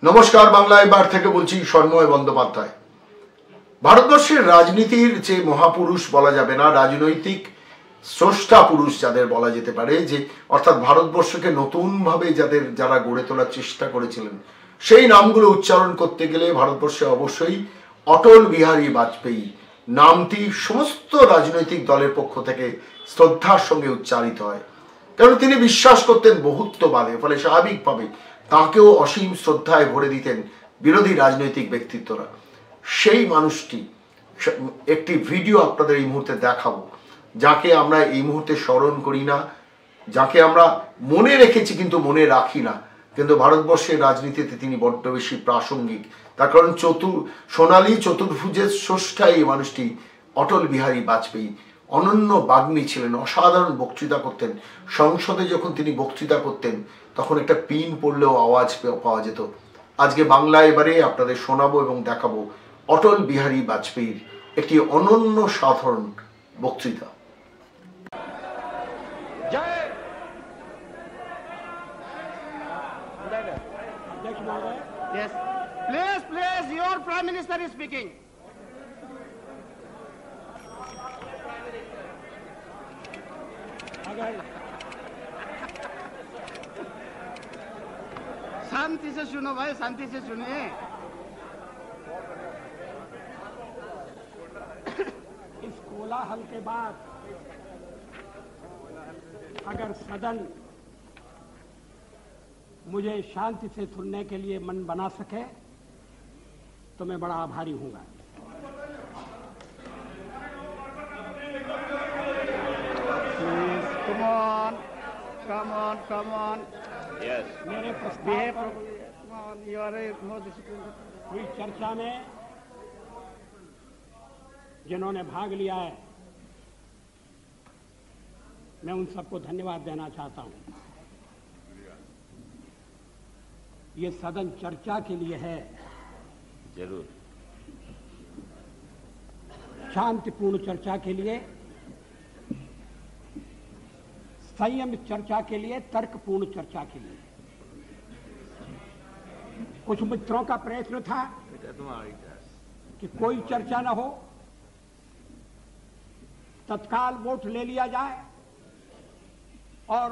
नमस्कार बांग्ला एबार থেকে বলছি সন্ময় বন্দ্যোপাধ্যায়। ভারতবর্ষের রাজনীতির যে মহাপুরুষ বলা যাবে না, রাজনৈতিক স্রষ্টা পুরুষ যাদের বলা যেতে পারে, যে অর্থাৎ ভারতবর্ষকে নতুনভাবে যারা গড়ে তোলার চেষ্টা করেছিলেন, সেই নামগুলো উচ্চারণ করতে গেলে ভারতবর্ষে অবশ্যই অটল বিহারী বাজপেয়ী নামটি সমস্ত রাজনৈতিক দলের পক্ষ থেকে শ্রদ্ধার সঙ্গে উচ্চারিত হয়। কারণ তিনি বিশ্বাস করতেন বহুত্ববাদে, ফলে স্বাভাবিকভাবে তাকেও অসীম শ্রদ্ধায় ভরে দিতেন বিরোধী রাজনৈতিক ব্যক্তিত্বরা। সেই মানুষটি একটি ভিডিও আপনাদের এই মুহূর্তে দেখাবো, যাকে আমরা এই মুহূর্তে স্মরণ করি না, যাকে আমরা মনে রেখেছি কিন্তু মনে রাখি না, কিন্তু ভারতবর্ষের রাজনীতিতে তিনি বড্ড বেশি প্রাসঙ্গিক। তার কারণ সোনালী চতুর্ভুজের স্রষ্টা এই মানুষটি অটল বিহারী বাজপেয়ী অনন্য বাগ্মী ছিলেন, অসাধারণ বক্তৃতা করতেন। সংসদে যখন তিনি বক্তৃতা করতেন তখন একটা পিন পড়লেও আওয়াজ পাওয়া যেত। আজকে বাংলা এবারে আপনাদের শোনাবো এবং দেখাবো অটল বিহারী বাজপেয়ীর একটি অনন্য সাধারণ বক্তৃতা। Yes. Please, your Prime Minister is speaking. शांति से सुनो भाई, शांति से सुनिए। इस कोलाहल के बाद अगर सदन मुझे शांति से सुनने के लिए मन बना सके तो मैं बड़ा आभारी हूंगा। Come on. Yes. मेरे प्रस्ताव पर हुई चर्चा में जिन्होंने भाग लिया है, मैं उन सबको धन्यवाद देना चाहता हूं। ये सदन चर्चा के लिए है, जरूर शांतिपूर्ण चर्चा के लिए, संयम चर्चा के लिए, तर्कपूर्ण चर्चा के लिए। कुछ मित्रों का प्रयत्न था कि कोई चर्चा न हो, तत्काल वोट ले लिया जाए और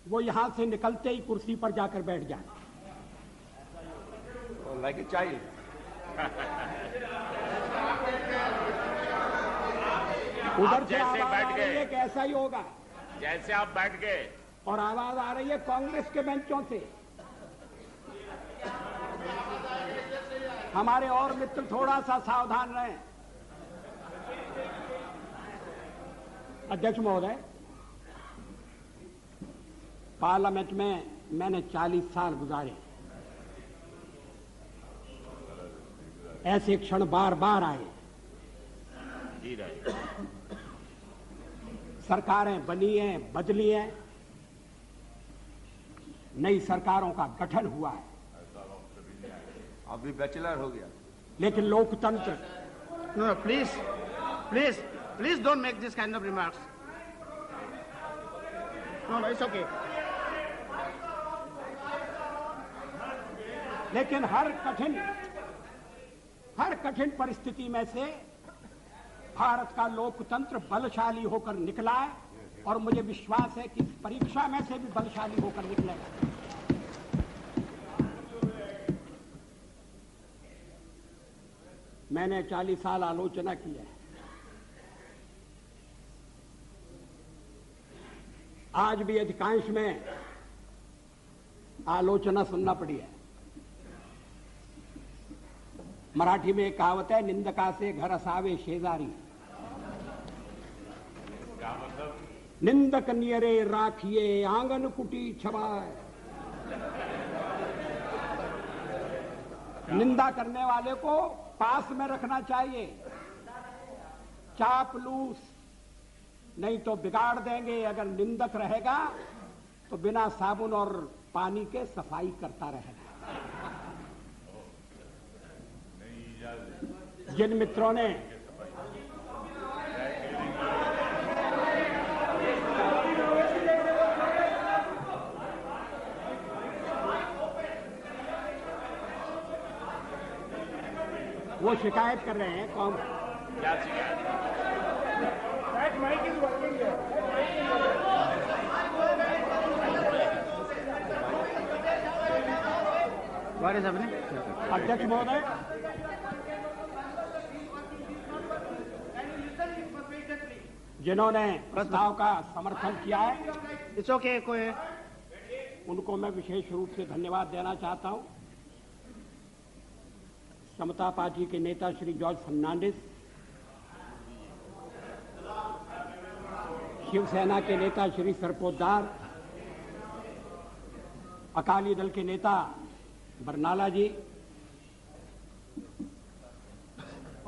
वो यहां से निकलते ही कुर्सी पर जाकर बैठ जाए। Like a child. उधर से जैसे आवाज बैठ आ रही है कि ऐसा ही होगा, जैसे आप बैठ गए, और आवाज आ रही है कांग्रेस के बेंचों से। हमारे और मित्र थोड़ा सा सावधान रहें। अध्यक्ष महोदय, पार्लियामेंट में मैंने 40 साल गुजारे। ऐसे क्षण बार बार आए। जी रहे। सरकारें बनी हैं, बदली हैं, नई सरकारों का गठन हुआ है, अभी बैचलर हो गया, लेकिन लोकतंत्र No, please don't make this kind of remarks. No, it's okay. लेकिन हर कठिन परिस्थिति में से भारत का लोकतंत्र बलशाली होकर निकला है, और मुझे विश्वास है कि इस परीक्षा में से भी बलशाली होकर निकलेगा। मैंने 40 साल आलोचना की है। आज भी अधिकांश में आलोचना सुनना पड़ी है। मराठी में एक कहावत है, निंदका से घर असावे शेजारी। निंदक नियरे राखिए आंगन कुटी छवाए। निंदा करने वाले को पास में रखना चाहिए, चापलूस नहीं तो बिगाड़ देंगे। अगर निंदक रहेगा तो बिना साबुन और पानी के सफाई करता रहेगा। जिन मित्रों ने वो शिकायत कर रहे हैं कौन? क्या शिकायत? अध्यक्ष महोदय, जिन्होंने प्रस्ताव का समर्थन किया है, It's okay, कोई उनको मैं विशेष रूप से धन्यवाद देना चाहता हूं। समता पार्टी के नेता श्री जॉर्ज फर्नांडिस, शिवसेना के नेता श्री सरपोतदार, अकाली दल के नेता बरनाला जी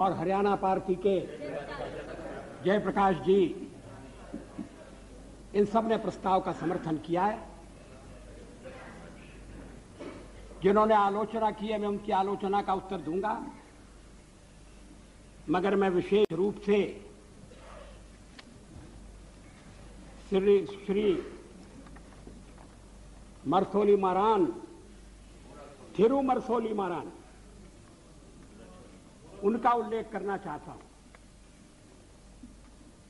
और हरियाणा पार्टी के जयप्रकाश जी, इन सब ने प्रस्ताव का समर्थन किया है। जिन्होंने आलोचना की है, मैं उनकी आलोचना का उत्तर दूंगा, मगर मैं विशेष रूप से श्री मरसोली मारान, थिरु मरसोली मारान, उनका उल्लेख करना चाहता हूं।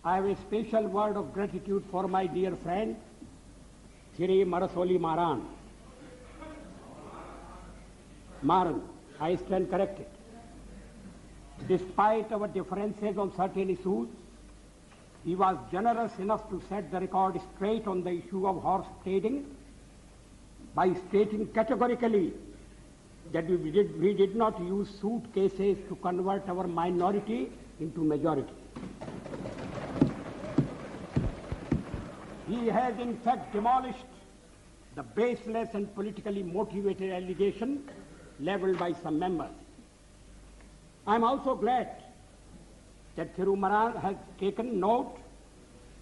I have a special word of gratitude for my dear friend, Thiri Marasoli Maran. Maran, I stand corrected. Despite our differences on certain issues, he was generous enough to set the record straight on the issue of horse trading by stating categorically that we did not use suitcases to convert our minority into majority. He has in fact demolished the baseless and politically motivated allegation leveled by some members. I am also glad that Thirumaran has taken note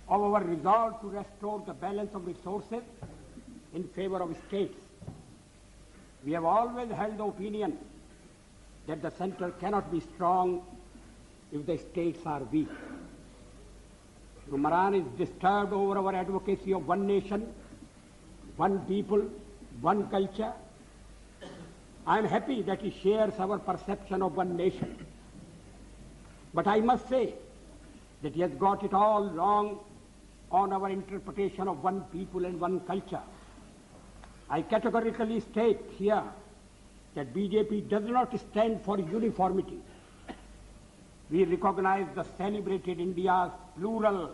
of our resolve to restore the balance of resources in favor of states. We have always held the opinion that the center cannot be strong if the states are weak. Thirumaran is disturbed over our advocacy of one nation, one people, one culture. I am happy that he shares our perception of one nation. But I must say that he has got it all wrong on our interpretation of one people and one culture. I categorically state here that BJP does not stand for uniformity. We recognize the celebrated India's plural,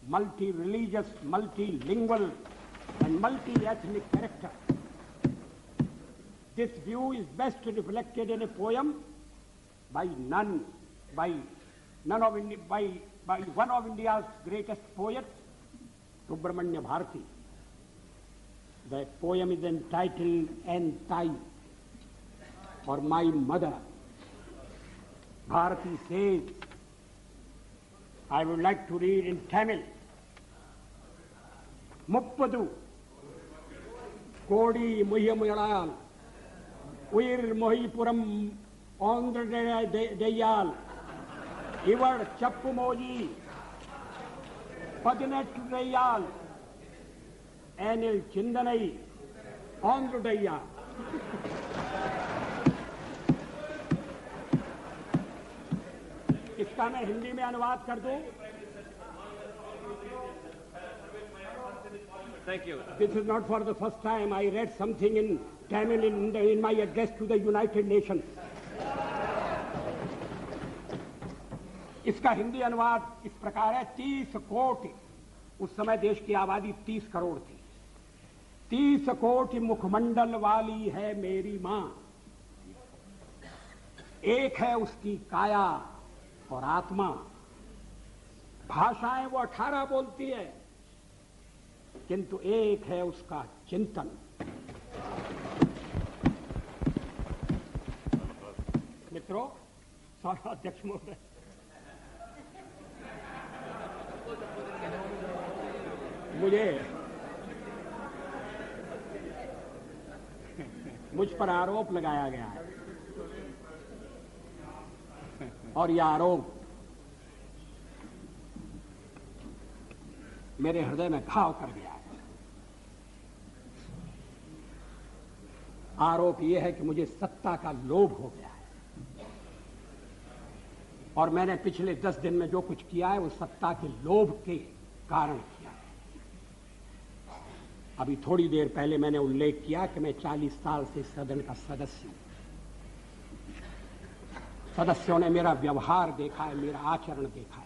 multi-religious, multilingual, and multi-ethnic character. This view is best reflected in a poem by one of India's greatest poets, Subramanya Bharati. The poem is entitled Entai, or My Mother. Bharati says, I would like to read in Tamil. Muppadu Kodi Muhyamuyal Uir Mohipuram Andra Deyal Ivar Chappumoji Padinet Deyal Anil Chindanai Andra Deyal. इसका मैं हिंदी में अनुवाद कर दूं. Thank you. This is not for the first time. I read something in Tamil in my address to the United Nations. इसका हिंदी अनुवाद इस प्रकार है. 30 कोटि, उस समय देश की आबादी 30 करोड़ थी. 30 कोटि मुखमंडल वाली है मेरी मां. एक है उसकी काया और आत्मा. भाषाएं वो 18 बोलती है, किंतु एक है उसका चिंतन. मित्रों, अध्यक्ष महोदय, मुझ पर आरोप लगाया गया है और यह आरोप मेरे हृदय में घाव कर गया है. आरोप यह है कि मुझे सत्ता का लोभ हो गया है. और मैंने पिछले 10 दिन में जो कुछ किया है वो सत्ता के लोभ के कारण किया है। अभी थोड़ी देर पहले मैंने उल्लेख किया कि मैं 40 साल से सदन का सदस्य हूं। सदस्यों ने मेरा व्यवहार देखा है, मेरा आचरण देखा है।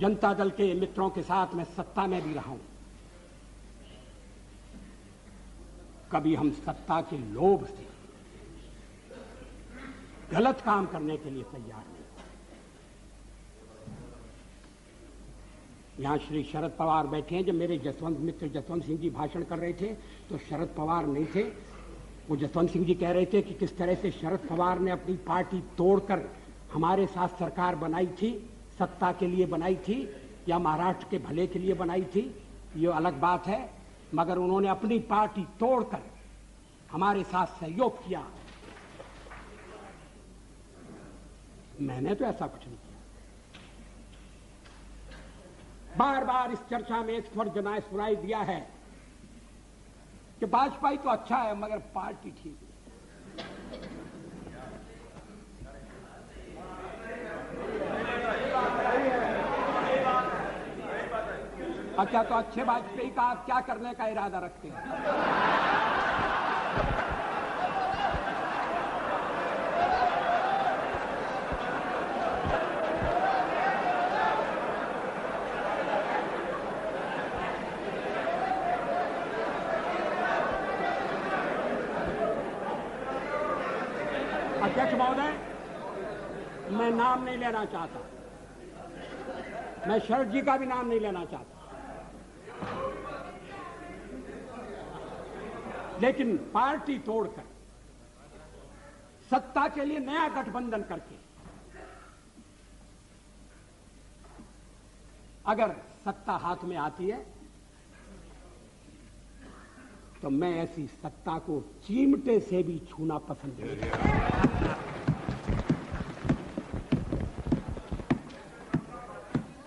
जनता दल के मित्रों के साथ मैं सत्ता में भी रहा हूं। कभी हम सत्ता के लोभ से गलत काम करने के लिए तैयार नहीं। यहां श्री शरद पवार बैठे हैं। जब मेरे मित्र जसवंत सिंह जी भाषण कर रहे थे तो शरद पवार नहीं थे। वो जसवंत सिंह जी कह रहे थे कि किस तरह से शरद पवार ने अपनी पार्टी तोड़कर हमारे साथ सरकार बनाई थी, सत्ता के लिए बनाई थी या महाराष्ट्र के भले के लिए बनाई थी, ये अलग बात है, मगर उन्होंने अपनी पार्टी तोड़कर हमारे साथ सहयोग किया। मैंने तो ऐसा कुछ नहीं किया। बार बार इस चर्चा में एक स्वर जनाए सुनाई दिया है कि वाजपेयी तो अच्छा है मगर पार्टी ठीक नहीं। अच्छा, तो अच्छे वाजपेयी का आप क्या करने का इरादा रखते हैं? अध्यक्ष महोदय, मैं नाम नहीं लेना चाहता, मैं शरद जी का भी नाम नहीं लेना चाहता, लेकिन पार्टी तोड़कर सत्ता के लिए नया गठबंधन करके अगर सत्ता हाथ में आती है तो मैं ऐसी सत्ता को चिमटे से भी छूना पसंद नहीं करता।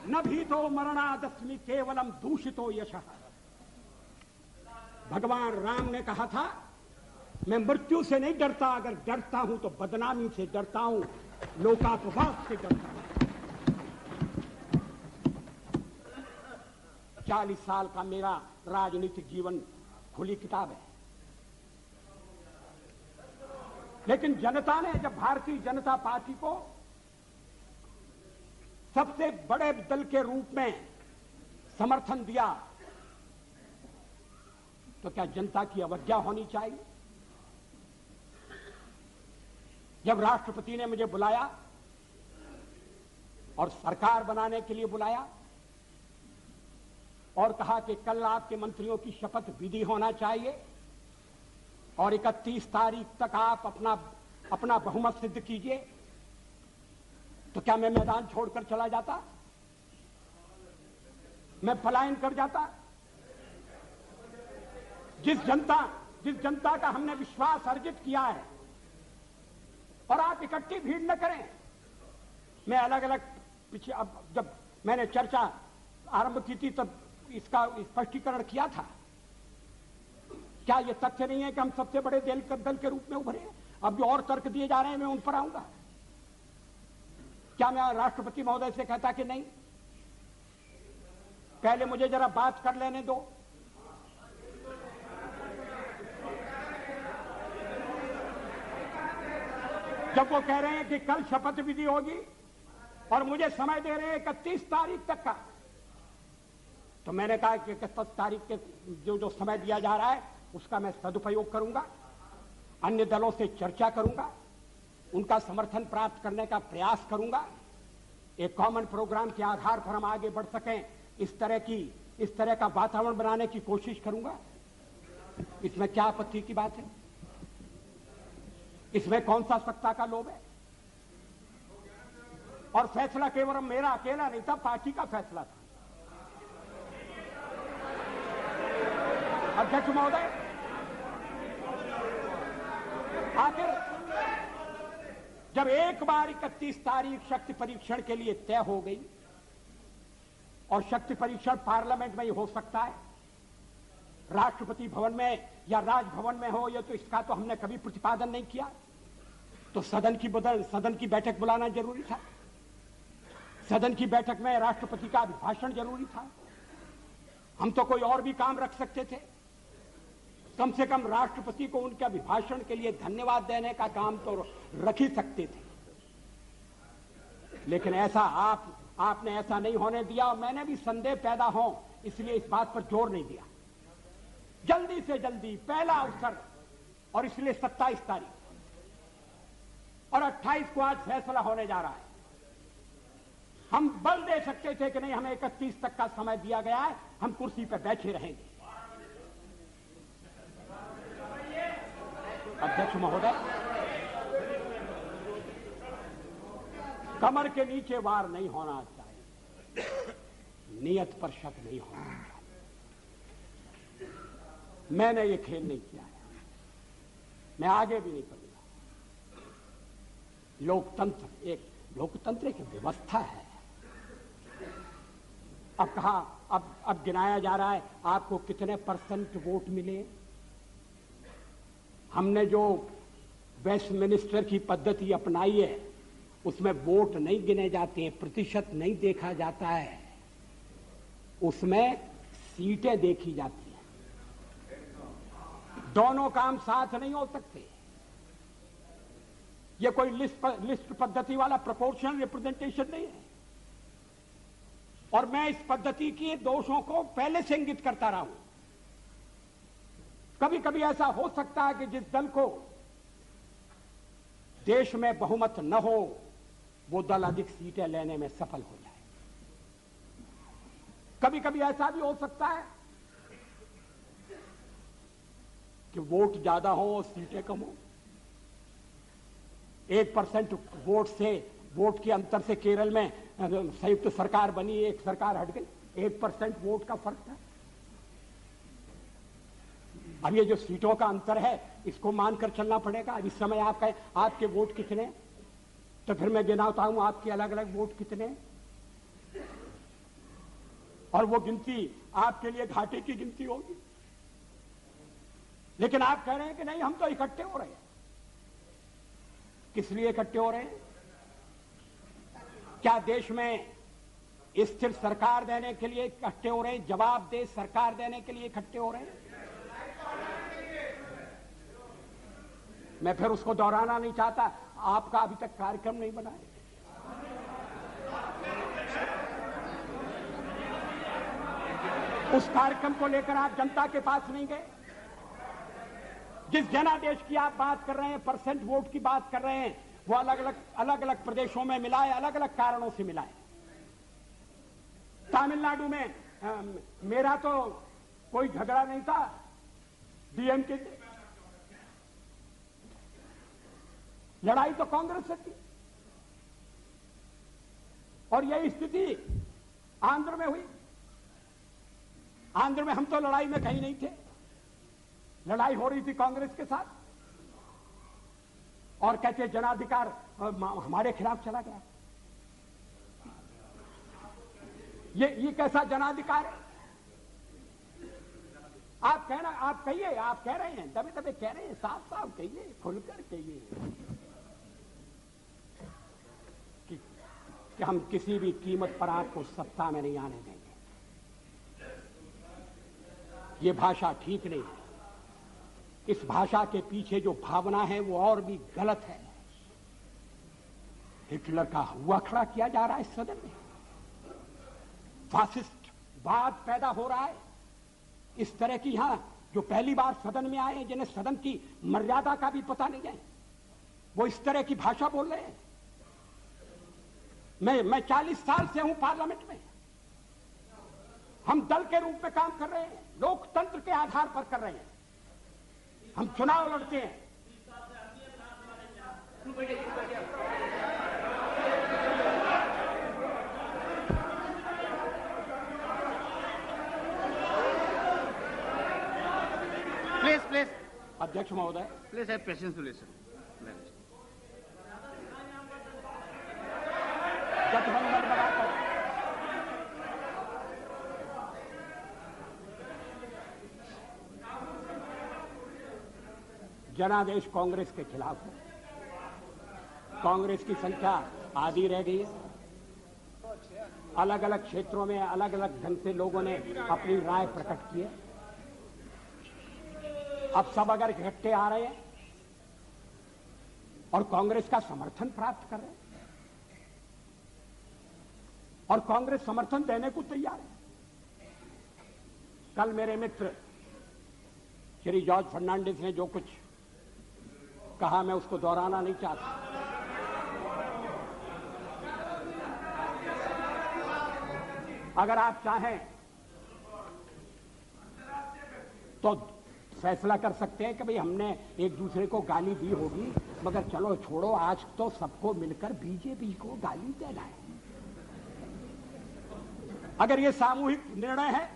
न भी तो मरणादस्मि केवलम दूषितो यशः। भगवान राम ने कहा था मैं मृत्यु से नहीं डरता, अगर डरता हूं तो बदनामी से डरता हूं, लोकापवाद से डरता हूं। 40 साल का मेरा राजनीतिक जीवन खुली किताब है, लेकिन जनता ने जब भारतीय जनता पार्टी को सबसे बड़े दल के रूप में समर्थन दिया तो क्या जनता की अवज्ञा होनी चाहिए? जब राष्ट्रपति ने मुझे बुलाया और सरकार बनाने के लिए बुलाया और कहा कि कल आपके मंत्रियों की शपथ विधि होना चाहिए और 31 तारीख तक आप अपना बहुमत सिद्ध कीजिए, तो क्या मैं मैदान छोड़कर चला जाता? मैं पलायन कर जाता? जिस जनता का हमने विश्वास अर्जित किया है, और आप इकट्ठी भीड़ न करें। मैं अलग अलग पीछे अब जब मैंने चर्चा आरंभ की थी तब इसका स्पष्टीकरण किया था। क्या यह तथ्य नहीं है कि हम सबसे बड़े दल के रूप में उभरे हैं? अब जो और तर्क दिए जा रहे हैं मैं उन पर आऊंगा। क्या मैं राष्ट्रपति महोदय से कहता कि नहीं, पहले मुझे जरा बात कर लेने दो, जब वो कह रहे हैं कि कल शपथ विधि होगी और मुझे समय दे रहे हैं 31 तारीख तक का, तो मैंने कहा कि 31 तारीख के जो समय दिया जा रहा है उसका मैं सदुपयोग करूंगा, अन्य दलों से चर्चा करूंगा, उनका समर्थन प्राप्त करने का प्रयास करूंगा, एक कॉमन प्रोग्राम के आधार पर हम आगे बढ़ सकें, इस तरह का वातावरण बनाने की कोशिश करूंगा। इसमें क्या आपत्ति की बात है? इसमें कौन सा सत्ता का लोभ है? और फैसला केवल मेरा अकेला नहीं था, पार्टी का फैसला था। अध्यक्ष महोदय, आखिर जब एक बार 31 तारीख शक्ति परीक्षण के लिए तय हो गई, और शक्ति परीक्षण पार्लियामेंट में ही हो सकता है, राष्ट्रपति भवन में या राजभवन में हो, ये तो इसका तो हमने कभी प्रतिपादन नहीं किया। तो सदन की बैठक बुलाना जरूरी था। सदन की बैठक में राष्ट्रपति का अभिभाषण जरूरी था। हम तो कोई और भी काम रख सकते थे। कम से कम राष्ट्रपति को उनके अभिभाषण के लिए धन्यवाद देने का काम तो रख ही सकते थे। लेकिन ऐसा आपने ऐसा नहीं होने दिया और मैंने भी संदेह पैदा हो इसलिए इस बात पर जोर नहीं दिया। जल्दी से जल्दी पहला अवसर और इसलिए 27 तारीख और 28 को आज फैसला होने जा रहा है। हम बल दे सकते थे कि नहीं, हमें 31 तक का समय दिया गया है, हम कुर्सी पर बैठे रहेंगे। अध्यक्ष महोदय, कमर के नीचे वार नहीं होना चाहिए, नियत पर शक नहीं होना चाहिए। मैंने ये खेल नहीं किया है, मैं आगे भी नहीं करूंगा। लोकतंत्र एक व्यवस्था है। अब कहा, अब गिनाया जा रहा है आपको कितने % वोट मिले। हमने जो वेस्टमिनिस्टर की पद्धति अपनाई है उसमें वोट नहीं गिने जाते हैं, प्रतिशत नहीं देखा जाता है, उसमें सीटें देखी जाती हैं। दोनों काम साथ नहीं हो सकते। ये कोई लिस्ट पद्धति वाला प्रोपोर्शनल रिप्रेजेंटेशन नहीं है। और मैं इस पद्धति के दोषों को पहले से इंगित करता रहा हूं। कभी कभी ऐसा हो सकता है कि जिस दल को देश में बहुमत न हो वो दल अधिक सीटें लेने में सफल हो जाए। कभी कभी ऐसा भी हो सकता है कि वोट ज्यादा हो और सीटें कम हो। 1% वोट के अंतर से केरल में संयुक्त सरकार बनी, एक सरकार हट गई। 1% वोट का फर्क था। अब ये जो सीटों का अंतर है इसको मानकर चलना पड़ेगा। अब इस समय आपके वोट कितने, तो फिर मैं गिनाता हूं आपके अलग अलग वोट कितने, और वो गिनती आपके लिए घाटे की गिनती होगी। लेकिन आप कह रहे हैं कि नहीं, हम तो इकट्ठे हो रहे हैं। किस लिए इकट्ठे हो रहे हैं? क्या देश में स्थिर सरकार देने के लिए इकट्ठे हो रहे हैं? जवाबदेह सरकार देने के लिए इकट्ठे हो रहे हैं? मैं फिर उसको दोहराना नहीं चाहता। आपका अभी तक कार्यक्रम नहीं बना है। उस कार्यक्रम को लेकर आप जनता के पास नहीं गए। जिस जनादेश की आप बात कर रहे हैं, % वोट की बात कर रहे हैं, वो अलग अलग प्रदेशों में मिला है, अलग अलग कारणों से मिला है। तमिलनाडु में मेरा तो कोई झगड़ा नहीं था डीएमके से, लड़ाई तो कांग्रेस से थी। और यही स्थिति आंध्र में हुई। आंध्र में हम तो लड़ाई में कहीं नहीं थे, लड़ाई हो रही थी कांग्रेस के साथ। और कहते जनाधिकार हमारे खिलाफ चला गया। ये कैसा जनाधिकार है? आप कहिए, आप कह रहे हैं, दबे दबे कह रहे हैं, साफ साफ कहिए, खुलकर कहिए कि हम किसी भी कीमत पर आपको सत्ता में नहीं आने देंगे। ये भाषा ठीक नहीं है। इस भाषा के पीछे जो भावना है वो और भी गलत है। हिटलर का हुआ खड़ा किया जा रहा है इस सदन में। फासिस्ट वाद पैदा हो रहा है। इस तरह की यहां जो पहली बार सदन में आए, जिन्हें सदन की मर्यादा का भी पता नहीं है, वो इस तरह की भाषा बोल रहे हैं। मैं 40 साल से हूं पार्लियामेंट में। हम दल के रूप में काम कर रहे हैं, लोकतंत्र के आधार पर कर रहे हैं। हम चुनाव लड़ते हैं। Please. अध्यक्ष महोदय, Please have patience to listen. गठबंधन बनाकर जनादेश कांग्रेस के खिलाफ है। कांग्रेस की संख्या आधी रह गई है। अलग अलग क्षेत्रों में अलग अलग ढंग से लोगों ने अपनी राय प्रकट की है। अब सब अगर इकट्ठे आ रहे हैं और कांग्रेस का समर्थन प्राप्त कर रहे हैं और कांग्रेस समर्थन देने को तैयार है। कल मेरे मित्र श्री जॉर्ज फर्नांडिस ने जो कुछ कहा, मैं उसको दोहराना नहीं चाहता। अगर आप चाहें तो फैसला कर सकते हैं कि भाई हमने एक दूसरे को गाली दी होगी, मगर चलो छोड़ो, आज तो सबको मिलकर बीजेपी को गाली देना है। अगर ये सामूहिक निर्णय है,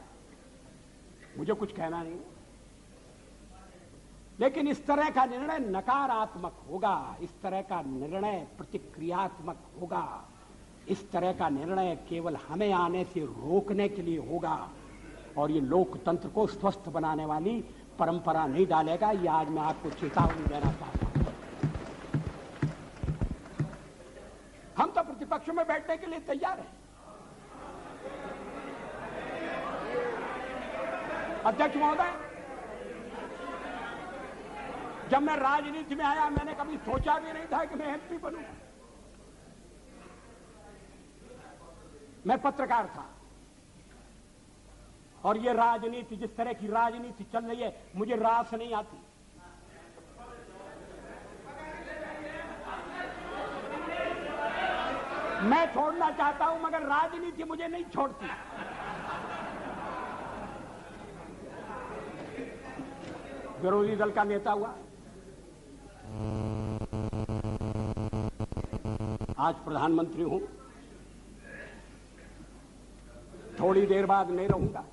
मुझे कुछ कहना नहीं, लेकिन इस तरह का निर्णय नकारात्मक होगा, इस तरह का निर्णय प्रतिक्रियात्मक होगा, इस तरह का निर्णय केवल हमें आने से रोकने के लिए होगा और ये लोकतंत्र को स्वस्थ बनाने वाली परंपरा नहीं डालेगा। ये आज मैं आपको चेतावनी देना चाहता हूं। हम तो प्रतिपक्ष में बैठने के लिए तैयार हैं। अध्यक्ष महोदय, जब मैं राजनीति में आया मैंने कभी सोचा भी नहीं था कि मैं एमपी बनूंगा। मैं पत्रकार था और ये राजनीति, जिस तरह की राजनीति चल रही है, मुझे रास नहीं आती। मैं छोड़ना चाहता हूं मगर राजनीति मुझे नहीं छोड़ती। विरोधी दल का नेता हुआ, आज प्रधानमंत्री हूं, थोड़ी देर बाद नहीं रहूंगा।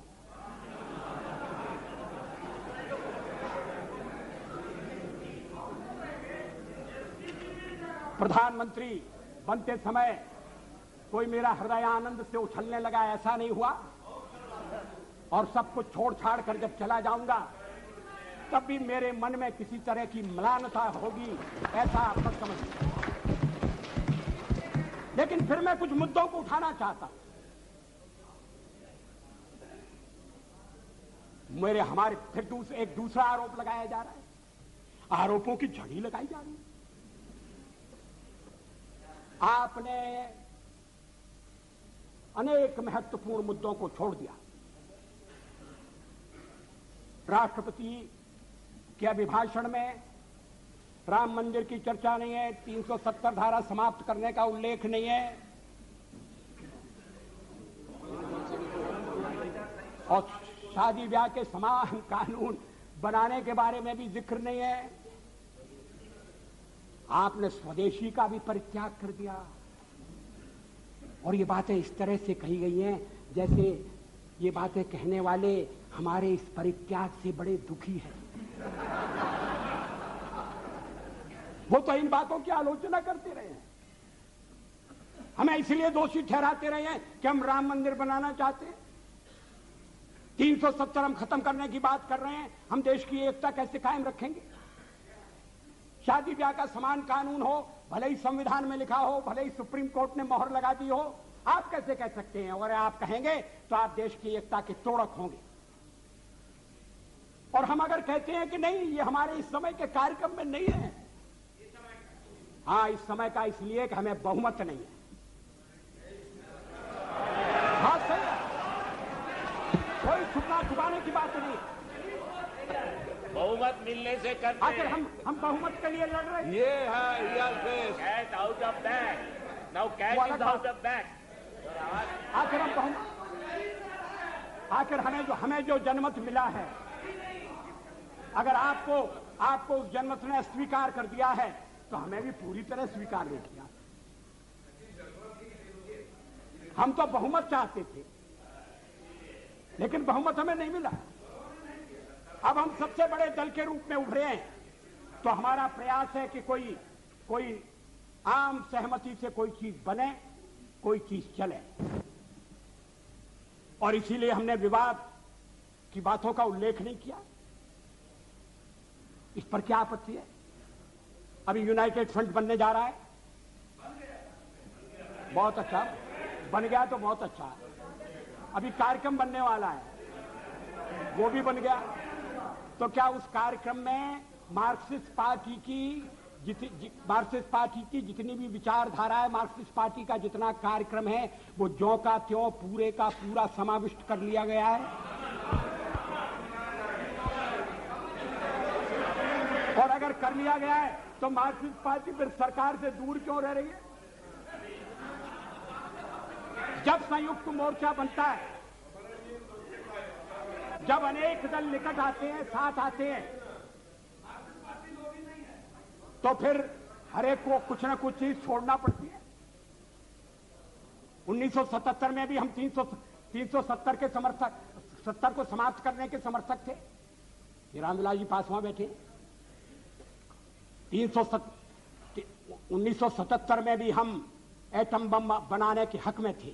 प्रधानमंत्री बनते समय कोई मेरा हृदय आनंद से उछलने लगा, ऐसा नहीं हुआ। और सब कुछ छोड़ छाड़ कर जब चला जाऊंगा तब भी मेरे मन में किसी तरह की म्लानता होगी, ऐसा आप मत समझिए। लेकिन फिर मैं कुछ मुद्दों को उठाना चाहता हूं। हमारे फिर एक दूसरा आरोप लगाया जा रहा है, आरोपों की झड़ी लगाई जा रही है। आपने अनेक महत्वपूर्ण मुद्दों को छोड़ दिया। राष्ट्रपति के अभिभाषण में राम मंदिर की चर्चा नहीं है, 370 धारा समाप्त करने का उल्लेख नहीं है और शादी ब्याह के समान कानून बनाने के बारे में भी जिक्र नहीं है। आपने स्वदेशी का भी परित्याग कर दिया और ये बातें इस तरह से कही गई हैं जैसे ये बातें कहने वाले हमारे इस परित्याग से बड़े दुखी हैं। वो तो इन बातों की आलोचना करते रहे हैं, हमें इसलिए दोषी ठहराते रहे हैं कि हम राम मंदिर बनाना चाहते हैं। 370 हम खत्म करने की बात कर रहे हैं, हम देश की एकता कैसे कायम रखेंगे? शादी ब्याह का समान कानून हो, भले ही संविधान में लिखा हो, भले ही सुप्रीम कोर्ट ने मोहर लगा दी हो, आप कैसे कह सकते हैं? अगर आप कहेंगे तो आप देश की एकता के तोड़क होंगे। और हम अगर कहते हैं कि नहीं, ये हमारे इस समय के कार्यक्रम में नहीं है, हाँ इस समय का इसलिए कि हमें बहुमत नहीं है। हाँ सही है, कोई छुपना छुपाने की बात नहीं। बहुमत मिलने से करते आखिर हम बहुमत के लिए लड़ रहे हैं। ये है cat out of bag, now cat is out of bag. आखिर हम बहुमत, आखिर हमें जो जनमत मिला है, अगर आपको उस जनमत ने स्वीकार कर दिया है तो हमें भी पूरी तरह स्वीकार नहीं किया। हम तो बहुमत चाहते थे लेकिन बहुमत हमें नहीं मिला। अब हम सबसे बड़े दल के रूप में उभरे हैं तो हमारा प्रयास है कि कोई आम सहमति से कोई चीज बने, कोई चीज चले। और इसीलिए हमने विवाद की बातों का उल्लेख नहीं किया। इस पर क्या आपत्ति है? अभी यूनाइटेड फ्रंट बनने जा रहा है, बहुत अच्छा बन गया तो बहुत अच्छा। अभी कार्यक्रम बनने वाला है, वो भी बन गया। तो क्या उस कार्यक्रम में मार्क्सिस्ट पार्टी की जितनी भी विचारधारा है, मार्क्सिस्ट पार्टी का जितना कार्यक्रम है, वो ज्यों का त्यों पूरे का पूरा समाविष्ट कर लिया गया है। और अगर कर लिया गया है तो मार्क्सिस्ट पार्टी फिर सरकार से दूर क्यों रह रही है? जब संयुक्त मोर्चा बनता है, जब अनेक दल निकट आते हैं, साथ आते हैं, तो फिर हरेक को कुछ न कुछ चीज छोड़ना पड़ती है। 1977 में भी हम 370 के समर्थक, 70 को समाप्त करने के समर्थक थे। ये रामविलास जी पासवान बैठे। 1977 में भी हम एटम बम बनाने के हक में थे,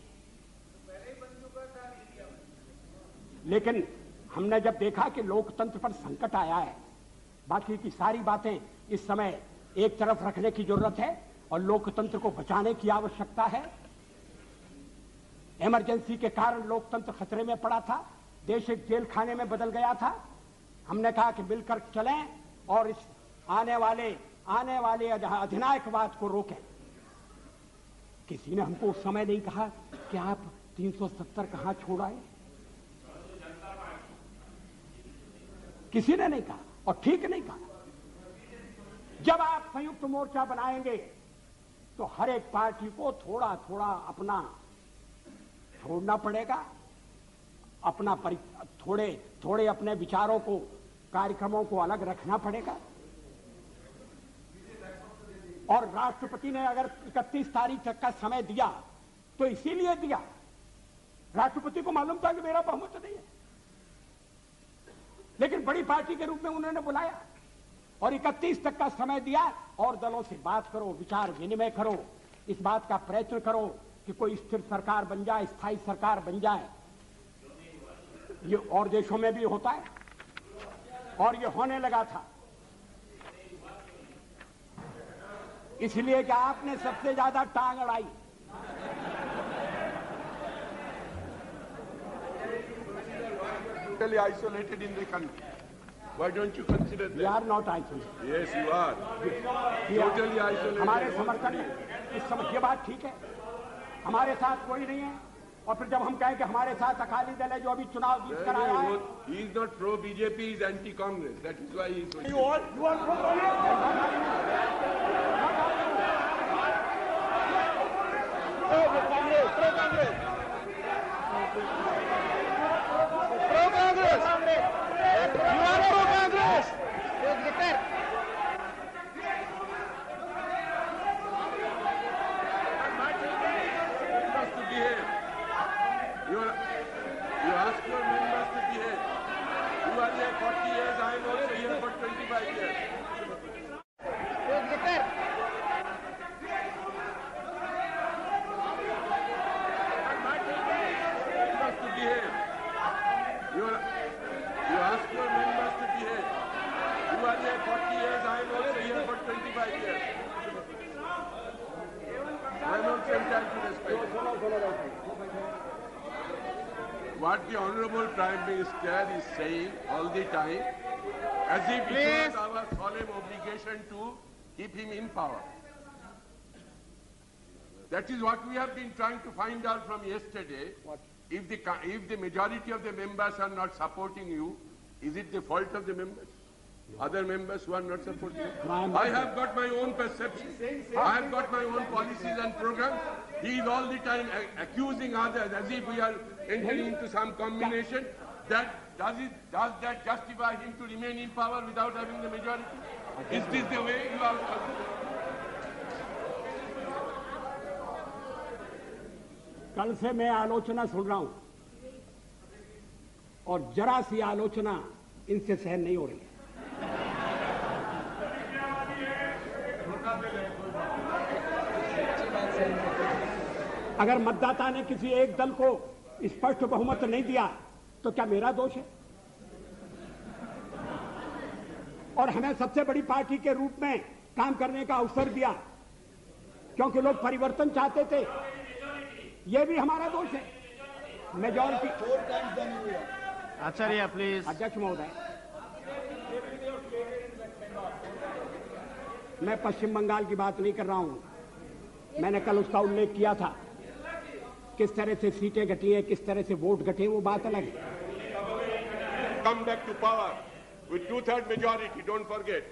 लेकिन हमने जब देखा कि लोकतंत्र पर संकट आया है, बाकी की सारी बातें इस समय एक तरफ रखने की जरूरत है और लोकतंत्र को बचाने की आवश्यकता है। इमरजेंसी के कारण लोकतंत्र खतरे में पड़ा था, देश एक जेल खाने में बदल गया था। हमने कहा कि मिलकर चलें और इस आने वाले अधिनायकवाद को रोकें। किसी ने हमको उस समय नहीं कहा कि आप 370 कहां छोड़ आए, किसी ने नहीं कहा और ठीक नहीं कहा। जब आप संयुक्त मोर्चा बनाएंगे तो हर एक पार्टी को थोड़ा थोड़ा अपना छोड़ना पड़ेगा, अपना थोड़े अपने विचारों को, कार्यक्रमों को अलग रखना पड़ेगा। और राष्ट्रपति ने अगर 31 तारीख तक का समय दिया तो इसीलिए दिया, राष्ट्रपति को मालूम था कि मेरा बहुमत नहीं है, लेकिन बड़ी पार्टी के रूप में उन्होंने बुलाया और 31 तक का समय दिया और दलों से बात करो, विचार विनिमय करो, इस बात का प्रयत्न करो कि कोई स्थिर सरकार बन जाए, स्थायी सरकार बन जाए। ये और देशों में भी होता है और ये होने लगा था। इसलिए कि आपने सबसे ज्यादा टांग अड़ाई। Totally isolated in the country. Why don't you consider that? We are not isolated. Yes, you are. Totally isolated. हमारे समर्थन में इस समय ये बात ठीक है, हमारे साथ कोई नहीं है। और फिर जब हम कहें कि हमारे साथ अकाली दल है जो अभी चुनाव जीत कर आया है, He is not pro BJP, he is anti Congress. That is why he is. you are pro You ask your members to behave. You are here 40 years, I am also here for 25 years. Members to behave. You ask your members to behave. You are here 40 years, I am also here for 25 years. I am also entitled to respect. What the Honorable Prime Minister is saying all the time, as if it was our solemn obligation to keep him in power. That is what we have been trying to find out from yesterday. If the majority of the members are not supporting you, is it the fault of the members? Other members who are not supporting you? I have got my own perception. I have got my own policies and programs. He is all the time accusing others as if we are entering into some combination. Does that justify him to remain in power without having the majority? Is this the way you are? कल से मैं आलोचना सुन रहा हूं और जरा सी आलोचना इनसे सहन नहीं हो रही है। अगर मतदाता ने किसी एक दल को स्पष्ट बहुमत नहीं दिया तो क्या मेरा दोष है? और हमें सबसे बड़ी पार्टी के रूप में काम करने का अवसर दिया क्योंकि लोग परिवर्तन चाहते थे। ये भी हमारा दोष है। मेजॉरिटी। Acharya please. अध्यक्ष महोदय, मैं पश्चिम बंगाल की बात नहीं कर रहा हूं। मैंने कल उसका उल्लेख किया था, किस तरह से सीटें घटी हैं, किस तरह से वोट घटे, वो बात अलग है। Come back to power with 2/3 majority. Don't forget.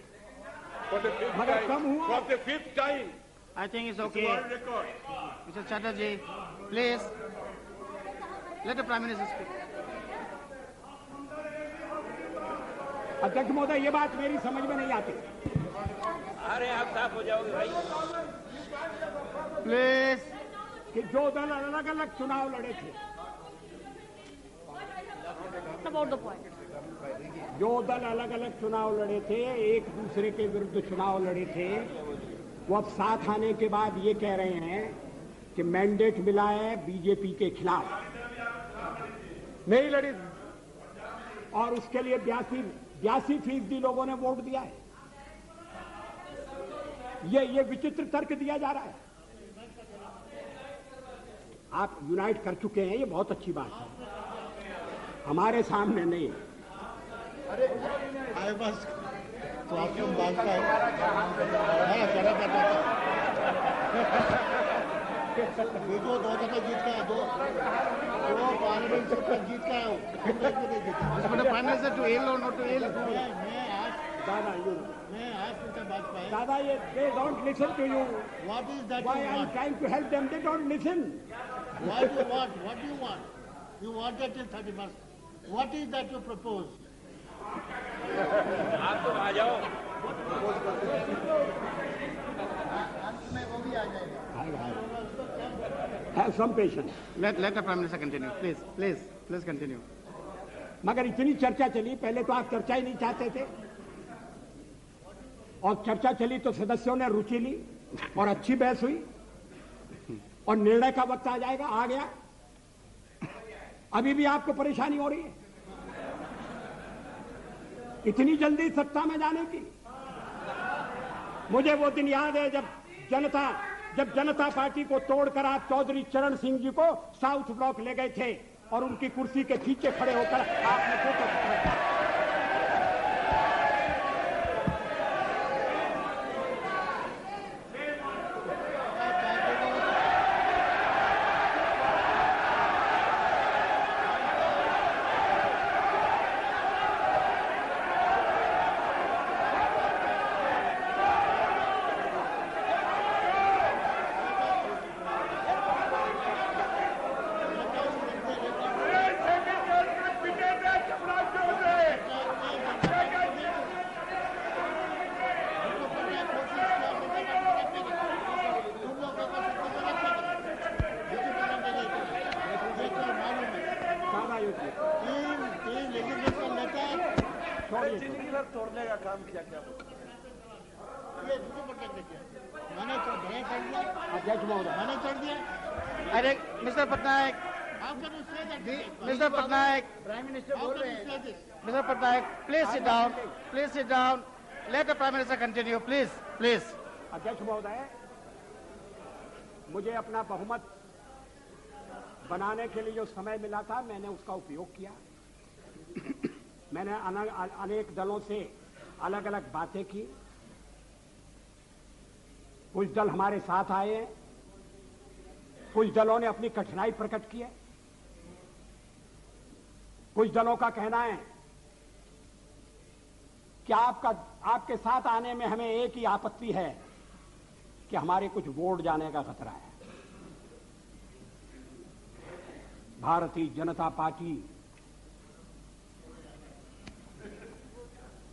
For the fifth मगर time. कम हुआ। For the fifth time. I think it's It's okay. world record. Mr. Chatterjee, please let the Prime Minister speak. अध्यक्ष महोदय, ये बात मेरी समझ में नहीं आती। अरे आप साफ हो जाओगे भाई। Please. कि जो दल अलग अलग चुनाव लड़े थे, About the point. जो दल अलग अलग चुनाव लड़े थे, एक दूसरे के विरुद्ध चुनाव लड़े थे, वो अब साथ आने के बाद ये कह रहे हैं कि मैंडेट मिला है बीजेपी के खिलाफ, नहीं लड़ी, और उसके लिए 82% लोगों ने वोट दिया है। ये विचित्र तर्क दिया जा रहा है। आप यूनाइट कर चुके हैं, ये बहुत अच्छी बात है, हमारे सामने नहीं। बस तो आपको बात का देखो 2 दफे जीत का है, दो पार्लियामेंट सीट जीत का है। For the Prime Minister to ill or not to ill? दादा, ये they don't listen to you. What is that Why you I am want? trying to help them, they don't listen. What do you want? What do you want? You want that till 31st. What is that you propose? आप तो आ जाओ। Have some patience. Let the Prime Minister continue. Please continue. मगर इतनी चर्चा चली, पहले तो आप चर्चा ही नहीं चाहते थे, और चर्चा चली तो सदस्यों ने रुचि ली और अच्छी बहस हुई, और निर्णय का वक्त आ जाएगा, आ गया। अभी भी आपको परेशानी हो रही है इतनी जल्दी सत्ता में जाने की। मुझे वो दिन याद है जब जनता पार्टी को तोड़कर आप चौधरी चरण सिंह जी को साउथ ब्लॉक ले गए थे और उनकी कुर्सी के पीछे खड़े होकर आपने फोटो खिंचवाया। तोड़ने का काम किया क्या? मैंने तो भय कर दिया। अध्यक्ष महोदय, मैंने कर दिया। अरे Mr. Patnaik, How can you say that? Mr. Patnaik, Prime Minister बोल रहे हैं। Mr. Patnaik, please sit down. Please sit down. Let the Prime Minister continue. Please. अध्यक्ष महोदय, मुझे अपना बहुमत बनाने के लिए जो समय मिला था, मैंने उसका उपयोग किया। मैंने अनेक दलों से अलग अलग बातें की। कुछ दल हमारे साथ आए हैं, कुछ दलों ने अपनी कठिनाई प्रकट की है, कुछ दलों का कहना है कि आपके साथ आने में हमें एक ही आपत्ति है कि हमारे कुछ वोट जाने का खतरा है। भारतीय जनता पार्टी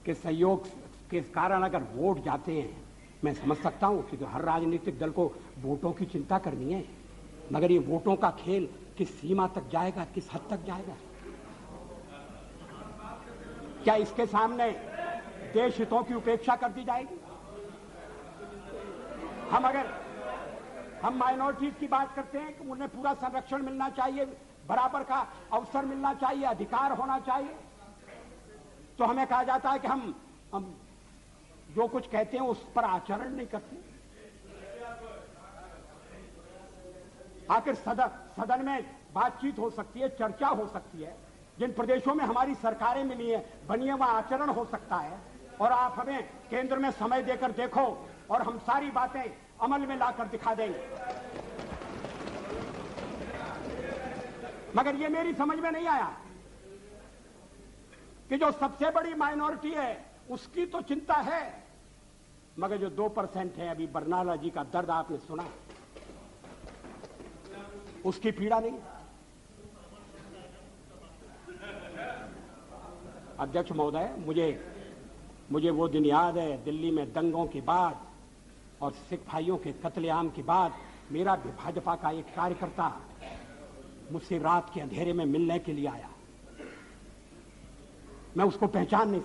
के सहयोग के कारण अगर वोट जाते हैं, मैं समझ सकता हूं कि हर राजनीतिक दल को वोटों की चिंता करनी है, मगर ये वोटों का खेल किस सीमा तक जाएगा, किस हद तक जाएगा? क्या इसके सामने देश हितों की उपेक्षा कर दी जाएगी? हम माइनॉरिटीज की बात करते हैं कि उन्हें पूरा संरक्षण मिलना चाहिए, बराबर का अवसर मिलना चाहिए, अधिकार होना चाहिए, तो हमें कहा जाता है कि हम जो कुछ कहते हैं उस पर आचरण नहीं करते। आखिर सदन में बातचीत हो सकती है, चर्चा हो सकती है। जिन प्रदेशों में हमारी सरकारें मिली है बनी है वहां आचरण हो सकता है। और आप हमें केंद्र में समय देकर देखो और हम सारी बातें अमल में लाकर दिखा देंगे। मगर ये मेरी समझ में नहीं आया कि जो सबसे बड़ी माइनॉरिटी है उसकी तो चिंता है, मगर जो 2% है, अभी बरनाला जी का दर्द आपने सुना, उसकी पीड़ा नहीं। अध्यक्ष महोदय, मुझे वो दिन याद है, दिल्ली में दंगों के बाद और सिख भाइयों के कत्लेआम के बाद मेरा भी भाजपा का एक कार्यकर्ता मुझसे रात के अंधेरे में मिलने के लिए आया। मैं उसको पहचान नहीं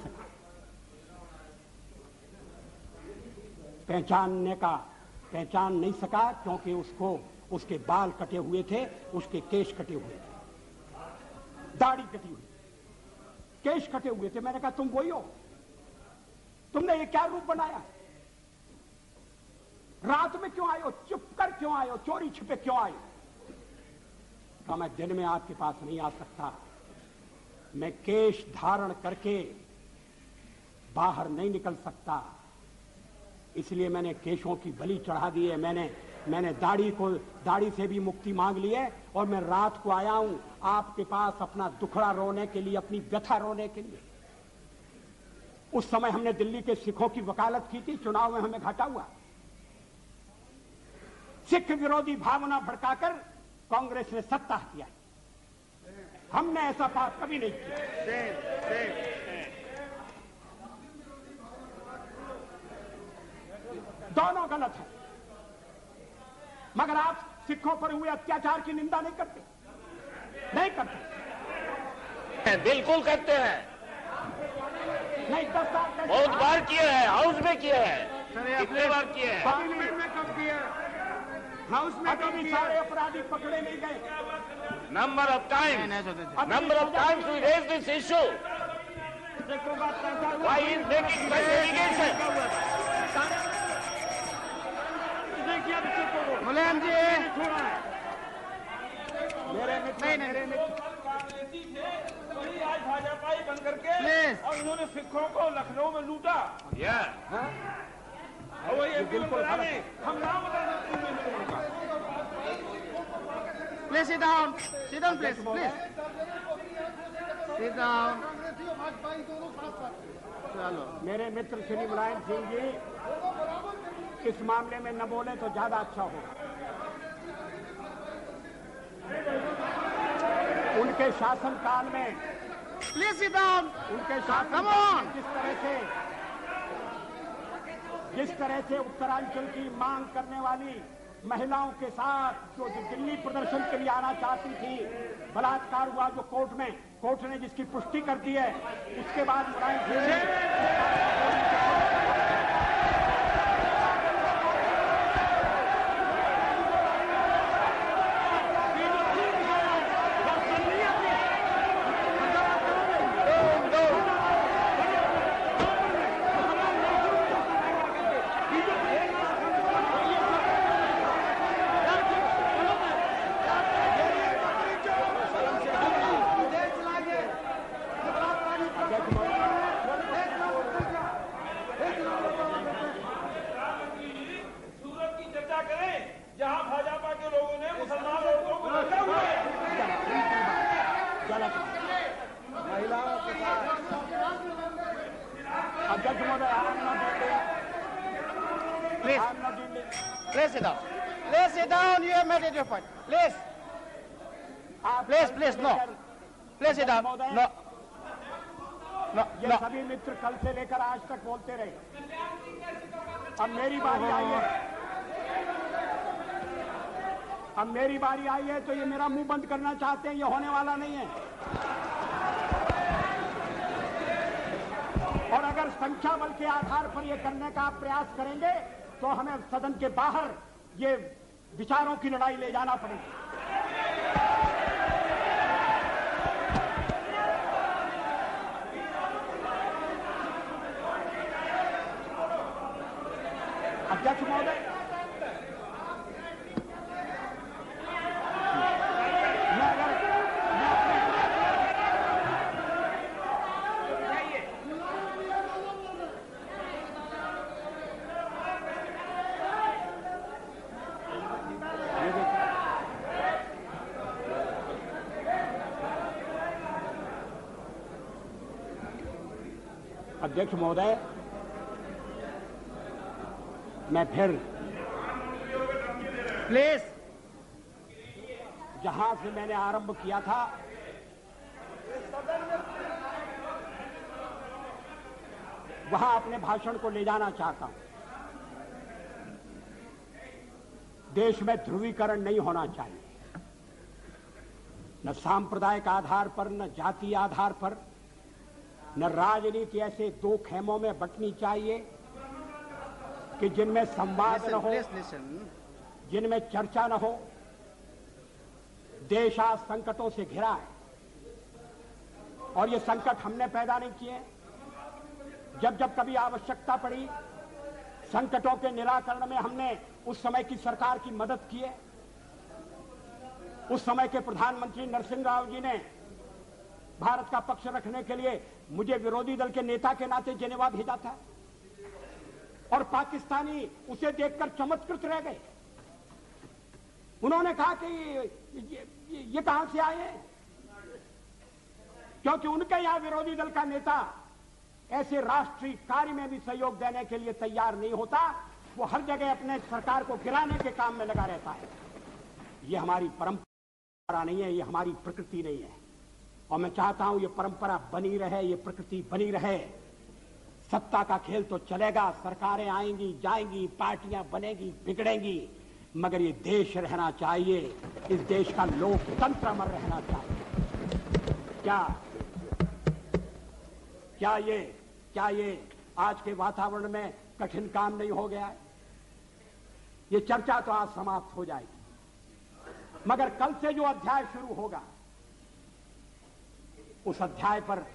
सका क्योंकि उसके बाल कटे हुए थे, उसके केश कटे हुए थे, दाढ़ी कटी हुई, केश कटे हुए थे। मैंने कहा तुम वही हो, तुमने ये क्या रूप बनाया, रात में क्यों आए हो, चुप कर क्यों आए हो, चोरी छिपे क्यों आए हो? कहा मैं दिन में आपके पास नहीं आ सकता, मैं केश धारण करके बाहर नहीं निकल सकता, इसलिए मैंने केशों की बलि चढ़ा दी है। मैंने दाढ़ी से भी मुक्ति मांग ली है और मैं रात को आया हूं आपके पास अपना दुखड़ा रोने के लिए, अपनी व्यथा रोने के लिए। उस समय हमने दिल्ली के सिखों की वकालत की थी, चुनाव में हमें घाटा हुआ। सिख विरोधी भावना भड़काकर कांग्रेस ने सत्ता किया, हमने ऐसा पाप कभी नहीं किया। दोनों गलत है, मगर आप सिखों पर हुए अत्याचार की निंदा नहीं करते। बिल्कुल करते हैं, नहीं 10 साल बहुत बार किए हैं, हाउस में किए हैं, कितने बार किए हैं। पार्लियामेंट में कब किया, हाउस में कभी सारे अपराधी पकड़े नहीं गए। Number of times we raised this issue. Why is making such allegation? मुलायम जी, वही आज भाजपा ही बन करके प्लीज, और इन्होंने सिखों को लखनऊ में लूटा। और वही एमपी में बना नहीं, हम नाम बता सकते। Please sit down, please, sit down। चलो, मेरे मित्र श्री मुलायम सिंह जी इस मामले में न बोले तो ज्यादा अच्छा होगा। उनके शासनकाल में, प्लीज sit down। उनके शासनकाल में जिस तरह से उत्तरांचल की मांग करने वाली महिलाओं के साथ जो दिल्ली प्रदर्शन के लिए आना चाहती थी, बलात्कार हुआ जो कोर्ट ने जिसकी पुष्टि कर दी है, उसके बाद Mulayam Singh Please sit down. You have made your point. Please, no. Please sit down. No. ये सभी मित्र कल से लेकर आज तक बोलते रहे। अब मेरी बारी आई है तो ये मेरा मुंह बंद करना चाहते हैं, ये होने वाला नहीं है। और अगर संख्या बल के आधार पर ये करने का आप प्रयास करेंगे तो हमें सदन के बाहर ये विचारों की लड़ाई ले जाना पड़ेगी। अध्यक्ष महोदय, अध्यक्ष महोदय, मैं फिर Please. जहां से मैंने आरंभ किया था वहां अपने भाषण को ले जाना चाहता हूं। देश में ध्रुवीकरण नहीं होना चाहिए, न सांप्रदायिक आधार पर, न जातीय आधार पर, न राजनीति ऐसे दो खेमों में बंटनी चाहिए कि जिनमें संवाद न हो, Please listen. जिनमें चर्चा न हो। देश आज संकटों से घिरा है और ये संकट हमने पैदा नहीं किए। जब जब कभी आवश्यकता पड़ी संकटों के निराकरण में हमने उस समय की सरकार की मदद की है। उस समय के प्रधानमंत्री नरसिंह राव जी ने भारत का पक्ष रखने के लिए मुझे विरोधी दल के नेता के नाते जेनेवा भेजा था और पाकिस्तानी उसे देखकर चमत्कृत रह गए। उन्होंने कहा कि ये कहां से आए, क्योंकि उनके यहां विरोधी दल का नेता ऐसे राष्ट्रीय कार्य में भी सहयोग देने के लिए तैयार नहीं होता। वो हर जगह अपने सरकार को गिराने के काम में लगा रहता है। ये हमारी परंपरा नहीं है, ये हमारी प्रकृति नहीं है और मैं चाहता हूं ये परंपरा बनी रहे, ये प्रकृति बनी रहे। सत्ता का खेल तो चलेगा, सरकारें आएंगी जाएंगी, पार्टियां बनेगी बिगड़ेंगी, मगर ये देश रहना चाहिए, इस देश का लोकतंत्र अमर रहना चाहिए। क्या ये आज के वातावरण में कठिन काम नहीं हो गया है? ये चर्चा तो आज समाप्त हो जाएगी, मगर कल से जो अध्याय शुरू होगा उस अध्याय पर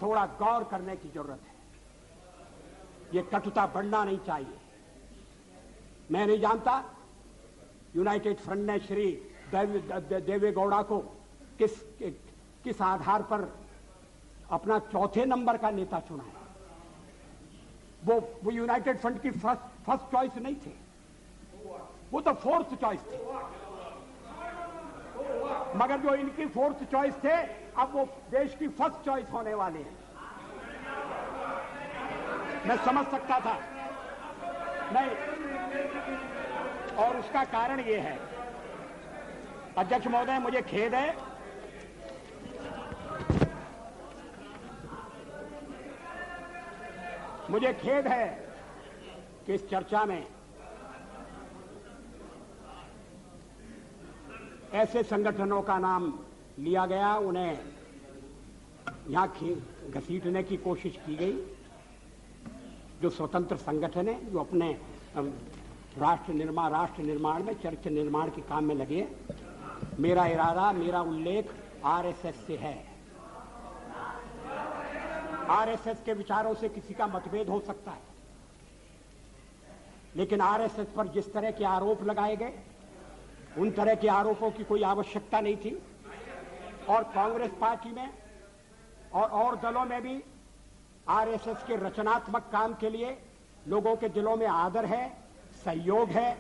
थोड़ा गौर करने की जरूरत है। ये कटुता बढ़ना नहीं चाहिए। मैं नहीं जानता यूनाइटेड फ्रंट ने श्री देवेगौड़ा को किस आधार पर अपना चौथे नंबर का नेता चुना है। वो यूनाइटेड फ्रंट की फर्स्ट चॉइस नहीं थे, वो तो फोर्थ चॉइस थे। मगर जो इनकी फोर्थ चॉइस थे अब वो देश की फर्स्ट चॉइस होने वाले हैं। मैं समझ सकता था नहीं, और उसका कारण ये है अध्यक्ष महोदय, मुझे खेद है कि इस चर्चा में ऐसे संगठनों का नाम लिया गया, उन्हें यहां घसीटने की कोशिश की गई, जो स्वतंत्र संगठन है, जो अपने राष्ट्र निर्माण में, चरित्र निर्माण के काम में लगे। मेरा इरादा, मेरा उल्लेख आरएसएस से है। आरएसएस के विचारों से किसी का मतभेद हो सकता है, लेकिन आरएसएस पर जिस तरह के आरोप लगाए गए उन तरह के आरोपों की कोई आवश्यकता नहीं थी। और कांग्रेस पार्टी में और दलों में भी आरएसएस के रचनात्मक काम के लिए लोगों के दिलों में आदर है, सहयोग है।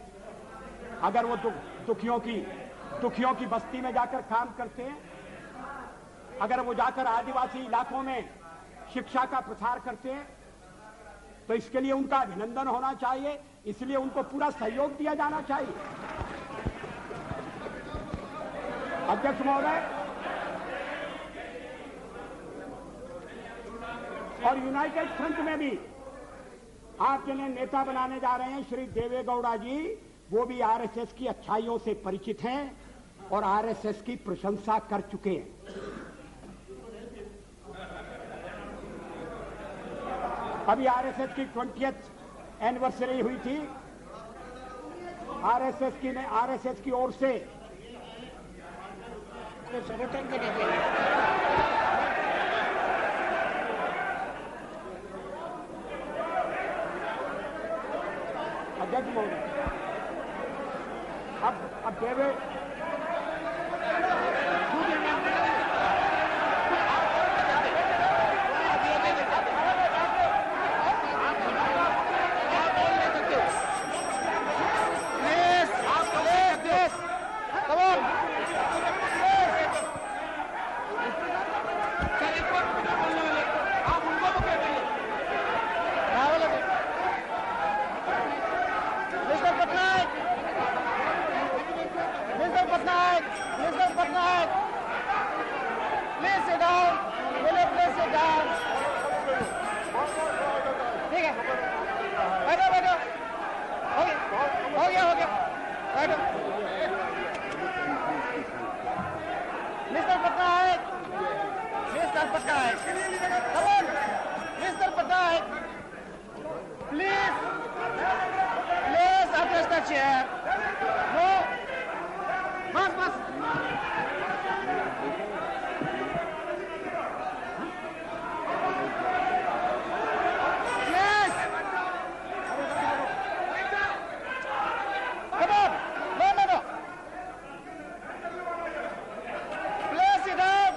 अगर वो दुखियों की बस्ती में जाकर काम करते हैं, अगर वो जाकर आदिवासी इलाकों में शिक्षा का प्रसार करते हैं, तो इसके लिए उनका अभिनंदन होना चाहिए, इसलिए उनको पूरा सहयोग दिया जाना चाहिए। अध्यक्ष महोदय, और यूनाइटेड फ्रंट में भी आप जिन्हें नेता बनाने जा रहे हैं श्री देवेगौड़ा जी, वो भी आरएसएस की अच्छाइयों से परिचित हैं और आरएसएस की प्रशंसा कर चुके हैं। अभी आरएसएस की 20th एनिवर्सरी हुई थी। आरएसएस की ओर से संगठन करने के लिए अध्यक्ष महोदय, अब देवे chair. No. Bas. Yes. Come on. No. Place it up.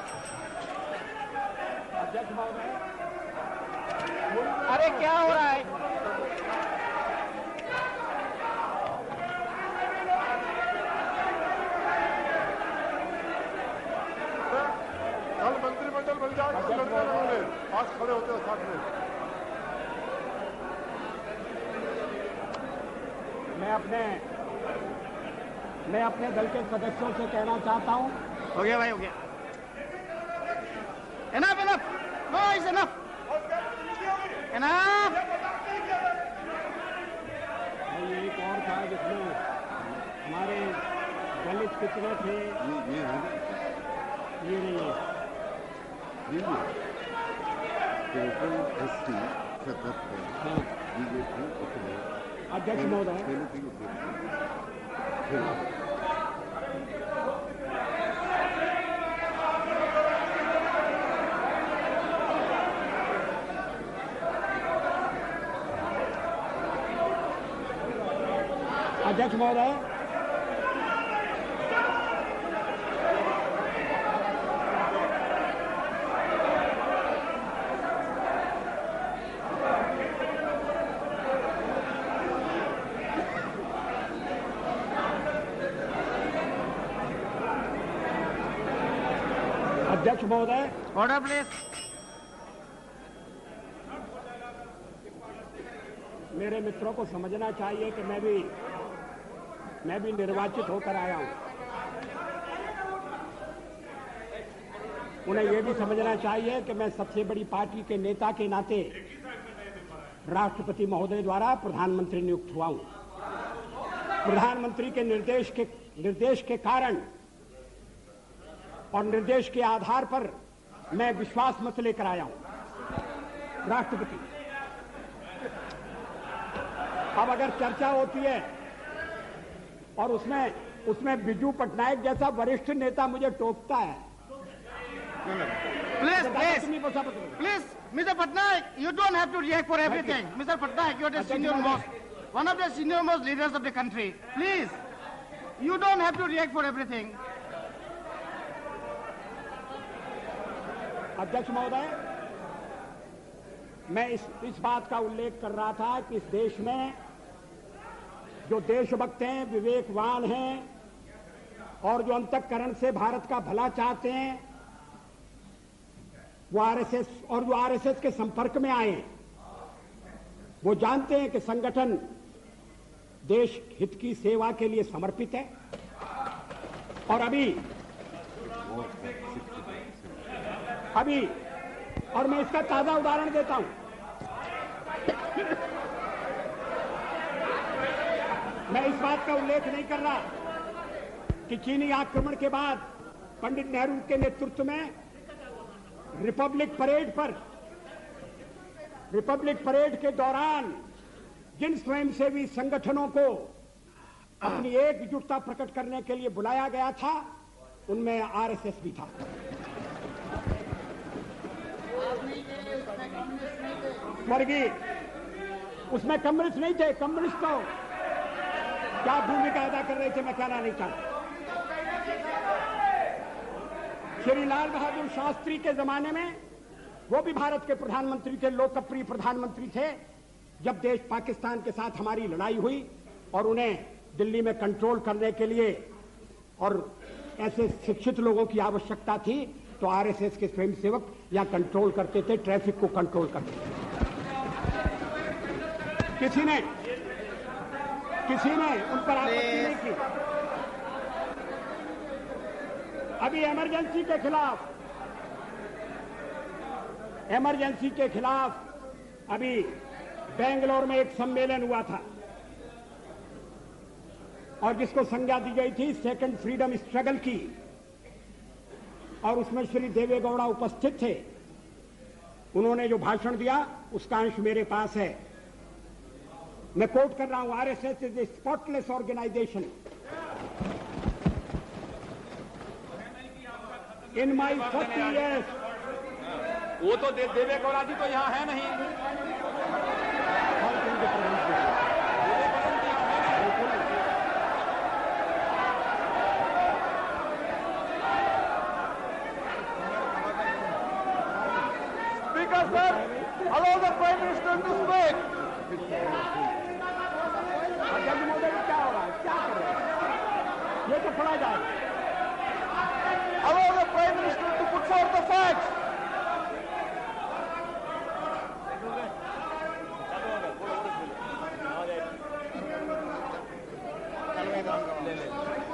अरे क्या हो रहा है? कल मंत्रिमंडल बन जाएगा, लड़के लगोगे आज खड़े होते हैं साथ में। मैं अपने दल के सदस्यों से कहना चाहता हूं। हो गया भाई, हो गया। Enough. No, it's enough. Enough. ये एक और था जिसमें हमारे दलित कितने थे, ये नहीं है। अध्यक्ष महोदय, अध्यक्ष महोदय, अध्यक्ष महोदय, ऑर्डर प्लीज। मेरे मित्रों को समझना चाहिए कि मैं भी निर्वाचित होकर आया हूं। उन्हें यह भी समझना चाहिए कि मैं सबसे बड़ी पार्टी के नेता के नाते राष्ट्रपति महोदय द्वारा प्रधानमंत्री नियुक्त हुआ हूं। प्रधानमंत्री के निर्देश के कारण और निर्देश के आधार पर मैं विश्वास मत लेकर आया हूं। राष्ट्रपति, अब अगर चर्चा होती है और उसमें बिजू पटनायक जैसा वरिष्ठ नेता मुझे टोकता है। Please, Mr. Patnaik, you don't have to react for everything. Mr. Patnaik, you are one of the senior most leaders of the country. Please, you don't have to react for everything. अध्यक्ष महोदय, मैं इस बात का उल्लेख कर रहा था कि इस देश में जो देशभक्त हैं, विवेकवान हैं और जो अंतःकरण से भारत का भला चाहते हैं, वो आरएसएस के संपर्क में आए हैं। वो जानते हैं कि संगठन देश हित की सेवा के लिए समर्पित है। और और मैं इसका ताजा उदाहरण देता हूं। मैं इस बात का उल्लेख नहीं कर रहा कि चीनी आक्रमण के बाद पंडित नेहरू के नेतृत्व में रिपब्लिक परेड के दौरान जिन स्वयंसेवी संगठनों को अपनी एकजुटता प्रकट करने के लिए बुलाया गया था, उनमें आरएसएस भी था। स्वर्गीय, उसमें कम्युनिस्ट नहीं थे। कम्युनिस्ट तो क्या भूमिका अदा कर रहे थे, मैं कहना नहीं चाहता। श्री लाल बहादुर शास्त्री के जमाने में वो भी भारत के प्रधानमंत्री थे, लोकप्रिय प्रधानमंत्री थे। जब देश पाकिस्तान के साथ हमारी लड़ाई हुई और उन्हें दिल्ली में कंट्रोल करने के लिए और ऐसे शिक्षित लोगों की आवश्यकता थी, तो आरएसएस के स्वयंसेवक यहाँ कंट्रोल करते थे, ट्रैफिक को कंट्रोल करते थे। किसी ने उन पर आपत्ति नहीं की। अभी इमरजेंसी के खिलाफ अभी बेंगलोर में एक सम्मेलन हुआ था और जिसको संज्ञा दी गई थी सेकंड फ्रीडम स्ट्रगल की, और उसमें श्री देवेगौड़ा उपस्थित थे। उन्होंने जो भाषण दिया उसका अंश मेरे पास है। मैं कोट कर रहा हूं, RSS is a spotless organisation. In my 40 years. वो तो देवे गौड़ा जी तो यहाँ है नहीं. Speaker, sir, allow the Prime Minister to speak. जज महोदय क्या हो रहा है, क्या कर रहे हैं? ये तो पढ़ा जाए. Allow the Prime Minister to put forth the facts.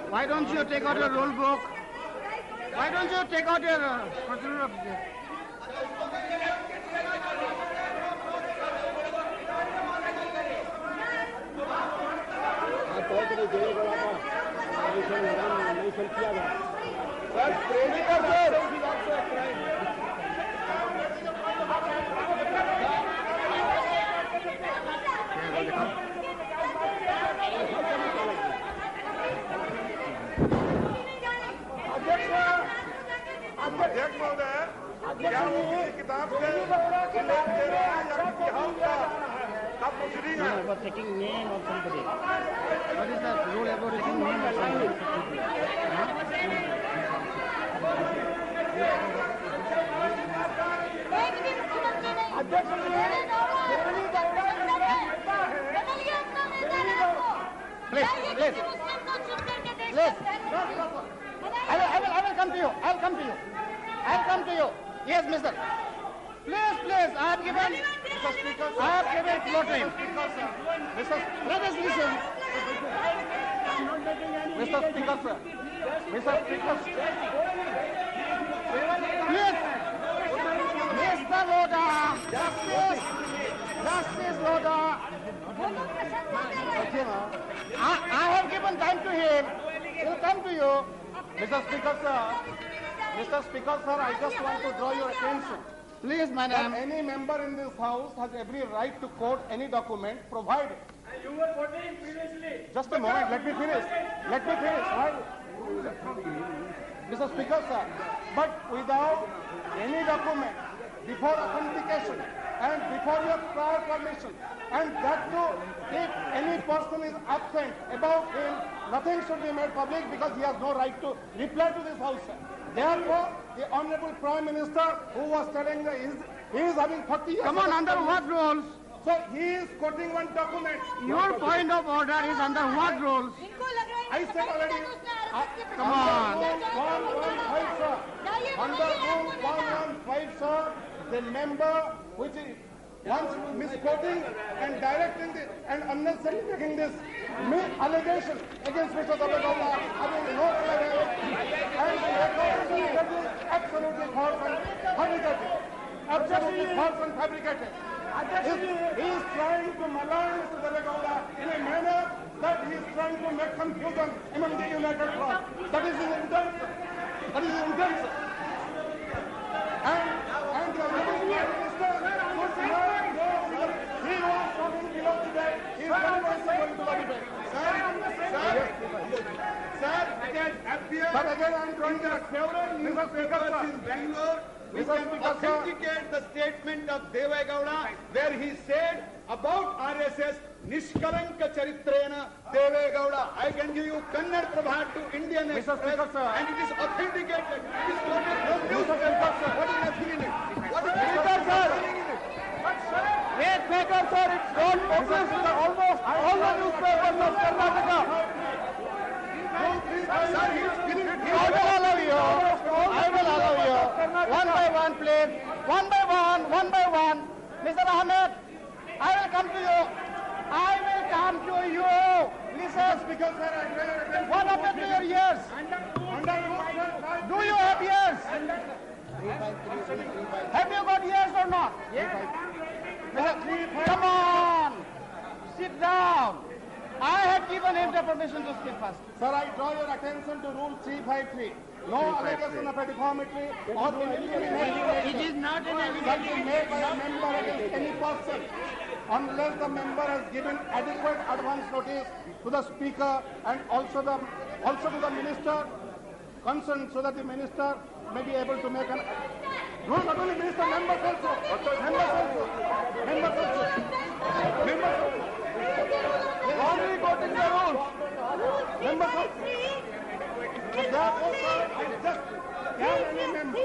Why don't you take out your rule book? Why don't you take out your procedure of this? अध्यक्ष महोदय, क्या वो किसी किताब से उल्लेख दे रहे हैं या किसी हाउस का आप प्रोसीडिंग है? Taking name of somebody. What is the rule about taking name of somebody? Please. I will come to you. I'll come to you. Yes, mister. Please. I have given floor time. Let us listen. Mr. Speaker, sir. Please. Mr. Loda. Justice Loda. I have given time to him. He'll come to you. Mr. Speaker, sir, I just want to draw your attention. Please, madam. Any member in this house has every right to quote any document provided. You were quoting previously. Just a moment. Let me finish. Right? Mr. Speaker, sir, but without any document, before authentication and before your prior permission, and that too, if any person is absent about him, nothing should be made public because he has no right to reply to this house, sir. Therefore, the Honorable Prime Minister, who was telling that he is having 40 years... Come on, under what rules? So, he is quoting one document. Your point of order is under what rules? I said already... Come on. Under Rule 115, sir, the member which is once misquoting and directing this and unnecessarily making this allegation against Mr. Davegowda having no relevance and the record is absolutely false and fabricated. He is trying to malign Mr. Davegowda in a manner that he is trying to make confusion among the United Front. That is his intent. And the Prime Minister should not go. He was talking below today. He is very much going to the debate. Sir, again I am drawing the favorite Mr. Speaker in Bangalore. We can authenticate the statement of Devegowda where he said about RSS, Nishkalanka Charitrena Devegowda. I can give you Kannada Prabha to Indian Express and it is authenticated. It is quoted from newspaper. What is nothing in it? What is Speaker, sir? Wait, Speaker, sir, it's not published in almost all the newspapers of Karnataka. Sir, I will allow you. One by one, please. One by one. Mr. Ahmed, I will come to you. Listen. What happened to your ears? Do you have ears? Have you got ears or not? Come on. Sit down. I had given him the permission to speak first. Sir, I draw your attention to Rule 353. No allegation of a defamatory or illegal. It is not an Shall be made by a member against any person unless the member has given adequate advance notice to the speaker and also to the minister concerned, so that the minister may be able to make an rule. Not only minister, members also. Already got in the rules. Members also. Therefore, sir, can any member,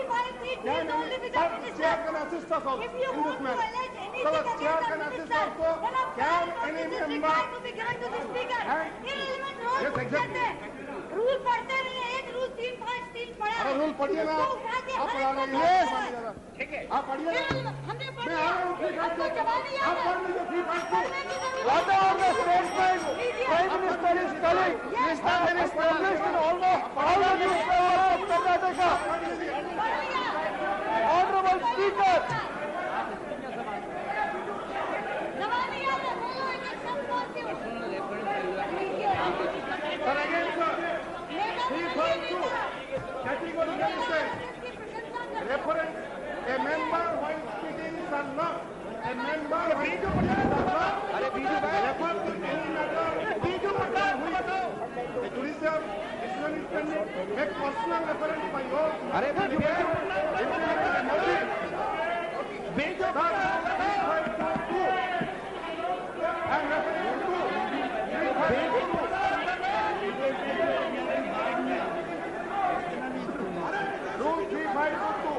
chair can assist us also in this matter. So the chair can assist also. Can any member? Yes, exactly. Rule पढ़ते नहीं है, एक rule 353 पढ़ा है। अरे rule पढ़िए ना, आप पढ़ा रहे हैं। ठीक है, आप पढ़िए ना। मैं आ रहा हूँ, आप पढ़ लीजिए 353। Whatever the statement Prime Minister is telling, is established in almost all the newspapers of Karnataka. Honorable Speaker. Sir, again, sir. 352. Categorically says, reference, a member while speaking shall not, a member while speaking shall not, refer to any matter, the judicial decision is pending, make personal reference by your, and reference to Rule 352.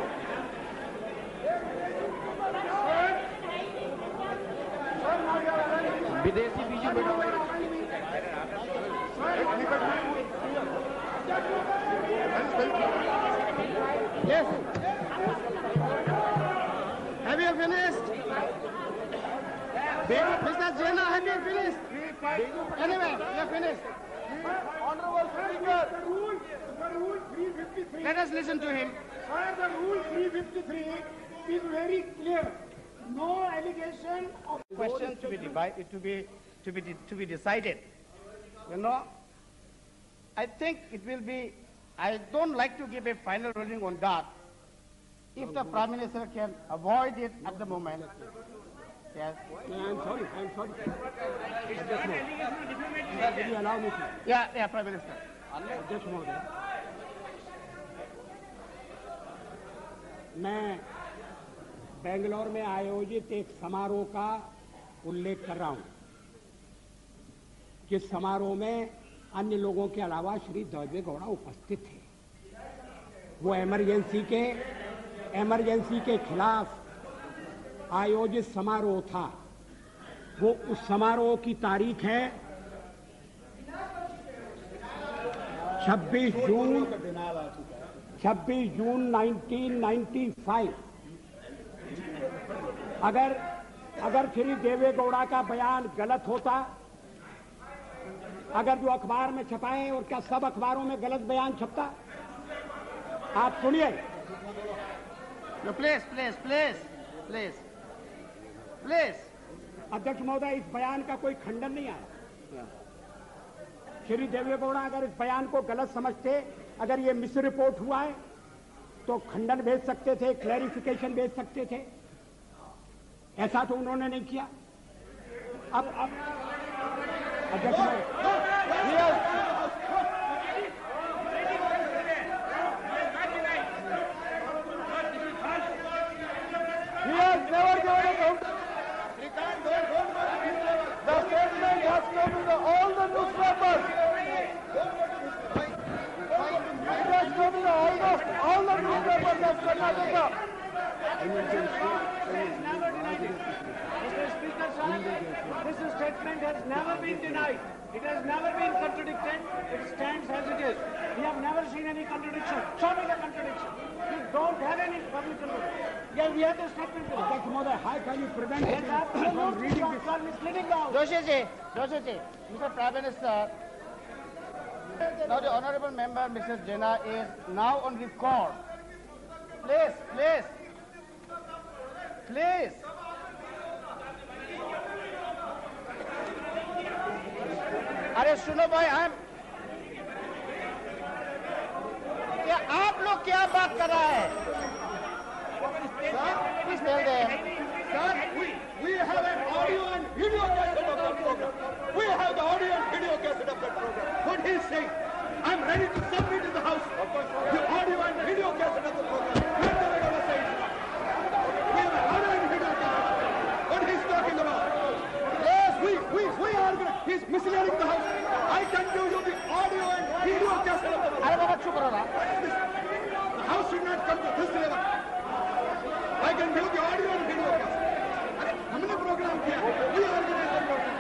विदेशी बीजू बैठा Yes. Have you finished? Mr. Jena, have you finished? Anyway, you are finished. Honorable Speaker, the rule 353. Let us listen to him. Sir, the rule 353 is very clear. No allegation of Questions to be divided, to be decided. You know, I think it will be. I don't like to give a final ruling on that. If the Prime Minister can avoid it at the moment. Yes. I'm sorry. Will you allow me to? Yeah, Prime Minister. अध्यक्ष महोदय, मैं बेंगलोर में आयोजित एक समारोह का उल्लेख कर रहा हूं, जिस समारोह में अन्य लोगों के अलावा श्री देवे गौड़ा उपस्थित थे। वो इमरजेंसी के खिलाफ आयोजित समारोह था। वो उस समारोह की तारीख है 26 जून 1995। अगर श्री देवे गौड़ा का बयान गलत होता, अगर जो अखबार में छपाए, और क्या सब अखबारों में गलत बयान छपता? आप सुनिए। No, please. अध्यक्ष महोदय, इस बयान का कोई खंडन नहीं आया। श्री देवे गौड़ा अगर इस बयान को गलत समझते, अगर ये मिस रिपोर्ट हुआ है, तो खंडन भेज सकते थे, क्लैरिफिकेशन भेज सकते थे। ऐसा तो उन्होंने नहीं किया। अब अध्यक्ष the statement has come to all the newspapers. It has come to almost all the newspapers of Karnataka. Mr. Speaker, this statement has never been denied. It has never been contradicted. It stands as it is. We have never seen any contradiction. Show me the contradiction. We don't have any public notice. Yeah, we have the statement. अध्यक्ष महोदय, how can you prevent me from reading this? You are misleading now. Joshi ji, Mr. Prime Minister, now the honorable member, Mrs. Jena, is now on record. Please. अरे सुनो भाई, क्या आप लोग क्या बात कर रहा है? Please tell them. Sir, we have an audio and video cassette of that program. We have the audio and video cassette of that program. What he is saying, I'm ready to submit in the House the audio and video cassette of the program. Let the regular say it. We have an audio and video cassette. What he's talking about? Yes, we are going to. He's misleading the House. I can give you the audio and video cassette of the program. अरे बाबा चुप रहो ना. The House should not come to this level. I can give the audio and video cassette. हमने programme किया, we organize the program.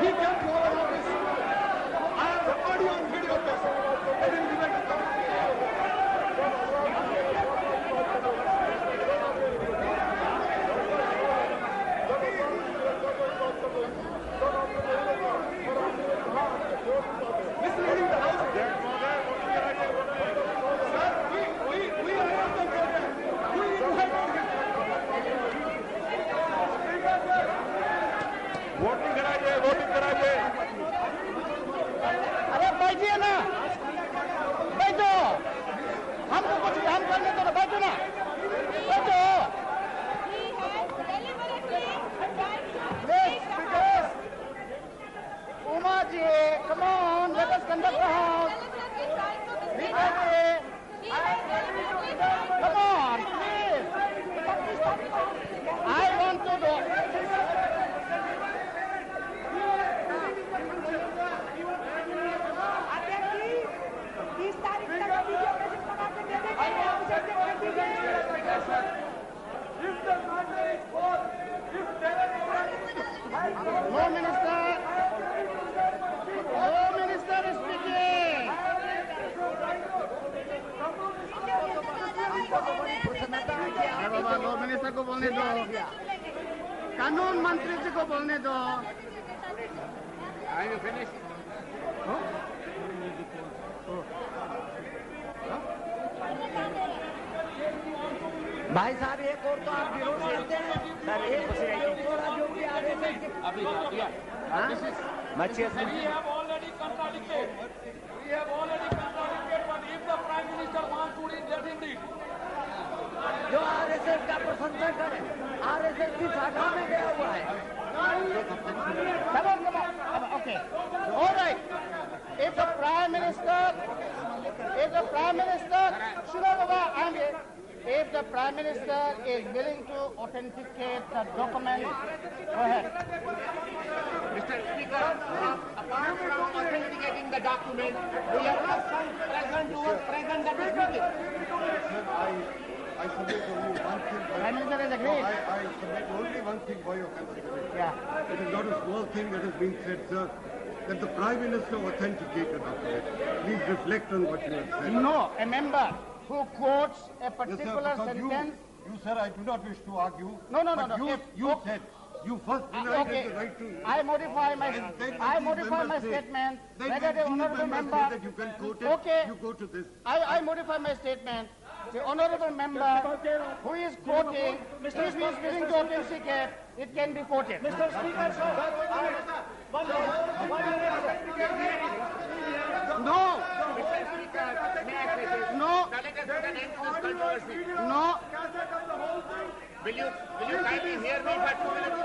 He can't go over all this. I have the audio and video cassette. I will give it to them. Misleading the House. Sir, we are the program. We voting कराइए. अरे बैठिए ना, बैठो. हमको कुछ काम करने दो ना, बैठो ना, बैठो. Yes. Uma ji, come on, let us conduct the house. Come on, please. I want to do. No minister. No minister is speaking. अरे बाबा, लो मिनिस्टर को बोलने दो. कानून मंत्री जी को बोलने दो. Are you finished? भाई साहब, एक और तो आप विरोध करते हैं. एक और राज्यों के आदेश है कि अभी दिया. We have already contradicted. But if the Prime Minister wants to read, let him read. जो आरएसएस का प्रशंसा करे, आरएसएस की शाखा में गया हुआ है. Come on. Okay. All right. If the Prime Minister, Shura Baba, I'm here. If the Prime Minister is willing to authenticate the document, go ahead. Mr. Speaker, apart from authenticating the document, we have some present who was present at this meeting. I submit only one thing. Prime Minister has agreed. I submit only one thing for your consideration. Yeah. It is not a small thing that has been said, sir, that the Prime Minister authenticated the document. Please reflect on what you have said. No, a member who quotes a Yes, particular sir, because sentence. you, sir, I do not wish to argue. No. But you said, you first denied Okay. the right to... I modify my Then statement. Then Whether the honourable member. that you can quote it, Okay. you go to this. I modify my statement. The honourable member who is quoting, if he is willing to authenticate, it can be quoted. Mr. Speaker, sir, No. No. Will you kindly hear me for 2 minutes?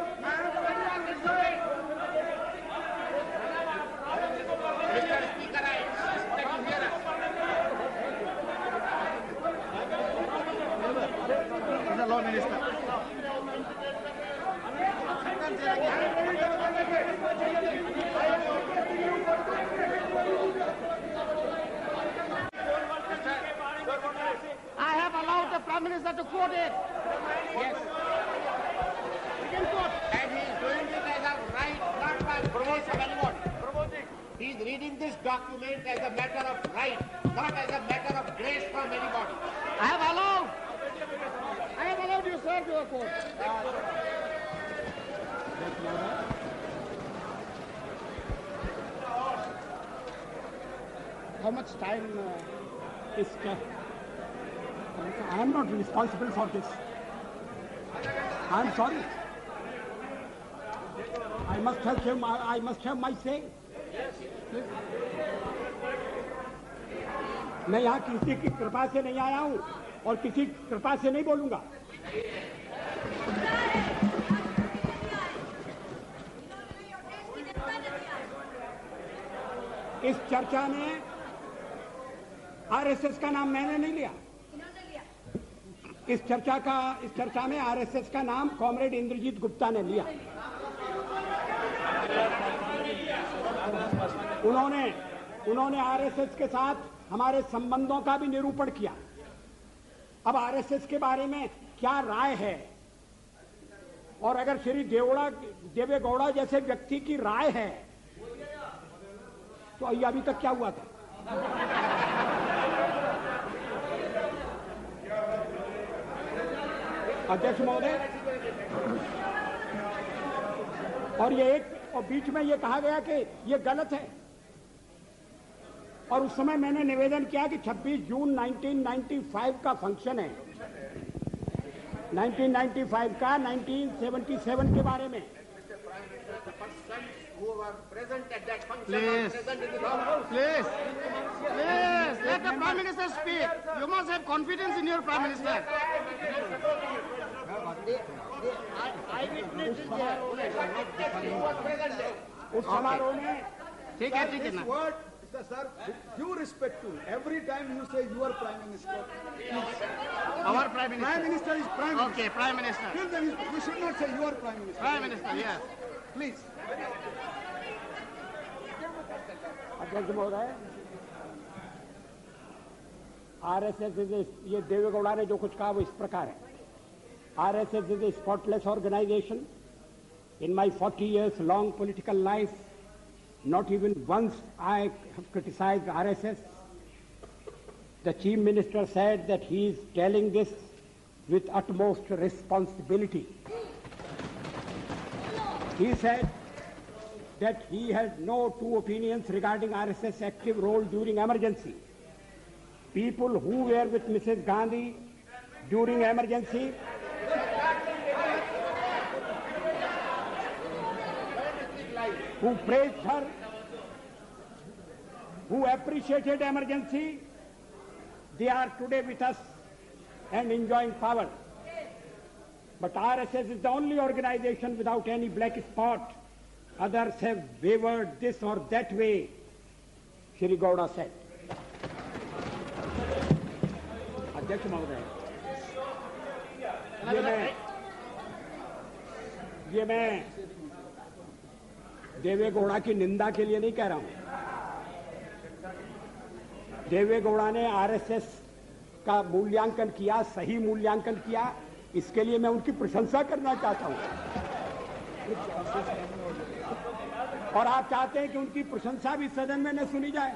Mr. Speaker, I insist that you hear us. He's a law minister. I have allowed the Prime Minister to quote it. Yes. He can quote. And he is doing it as a right, not by grace of anyone. He is reading this document as a matter of right, not as a matter of grace from anybody. I have allowed you, sir, to quote. How much time? is I am not responsible for this. I am sorry. I must tell him I must have my say. मैं यहाँ किसी की कृपा से नहीं आया हूँ और किसी कृपा से नहीं बोलूंगा। इस चर्चा में आरएसएस का नाम मैंने नहीं लिया। इस चर्चा में आरएसएस का नाम कॉमरेड इंद्रजीत गुप्ता ने लिया। उन्होंने आरएसएस के साथ हमारे संबंधों का भी निरूपण किया। अब आरएसएस के बारे में क्या राय है, और अगर श्री देवेगौड़ा जैसे व्यक्ति की राय है तो ये अभी तक क्या हुआ था? अध्यक्ष महोदय, और बीच में ये कहा गया कि ये गलत है, और उस समय मैंने निवेदन किया कि 26 जून 1995 का फंक्शन है, 1995 का 1977 के बारे में। Please, let the Prime Minister speak. You must have confidence in your Prime Minister. उस समारोह में ठीक है ना। Sir, with due respect to every time you say your Prime Minister, Our Prime Minister. Prime Minister is Prime Minister. Okay, Prime Minister. Till then, we should not say your Prime Minister. Prime Minister, yes. Please. अध्यक्ष महोदय, RSS ये देवेगौड़ा ने जो कुछ कहा वो इस प्रकार है। RSS is a spotless organisation. In my 40 years long political life, not even once I have criticized RSS. The Chief Minister said that he is telling this with utmost responsibility. He said that he had no two opinions regarding RSS active role during emergency. People who were with Mrs. Gandhi during emergency who praised her, who appreciated emergency, they are today with us and enjoying power. But RSS is the only organization without any black spot. Others have wavered this or that way, Shri Gowda said. अध्यक्ष महोदय, ये मैं देवेगौड़ा की निंदा के लिए नहीं कह रहा हूं। देवेगौड़ा ने आरएसएस का मूल्यांकन किया, सही मूल्यांकन किया, इसके लिए मैं उनकी प्रशंसा करना चाहता हूं। और आप चाहते हैं कि उनकी प्रशंसा भी सदन में न सुनी जाए,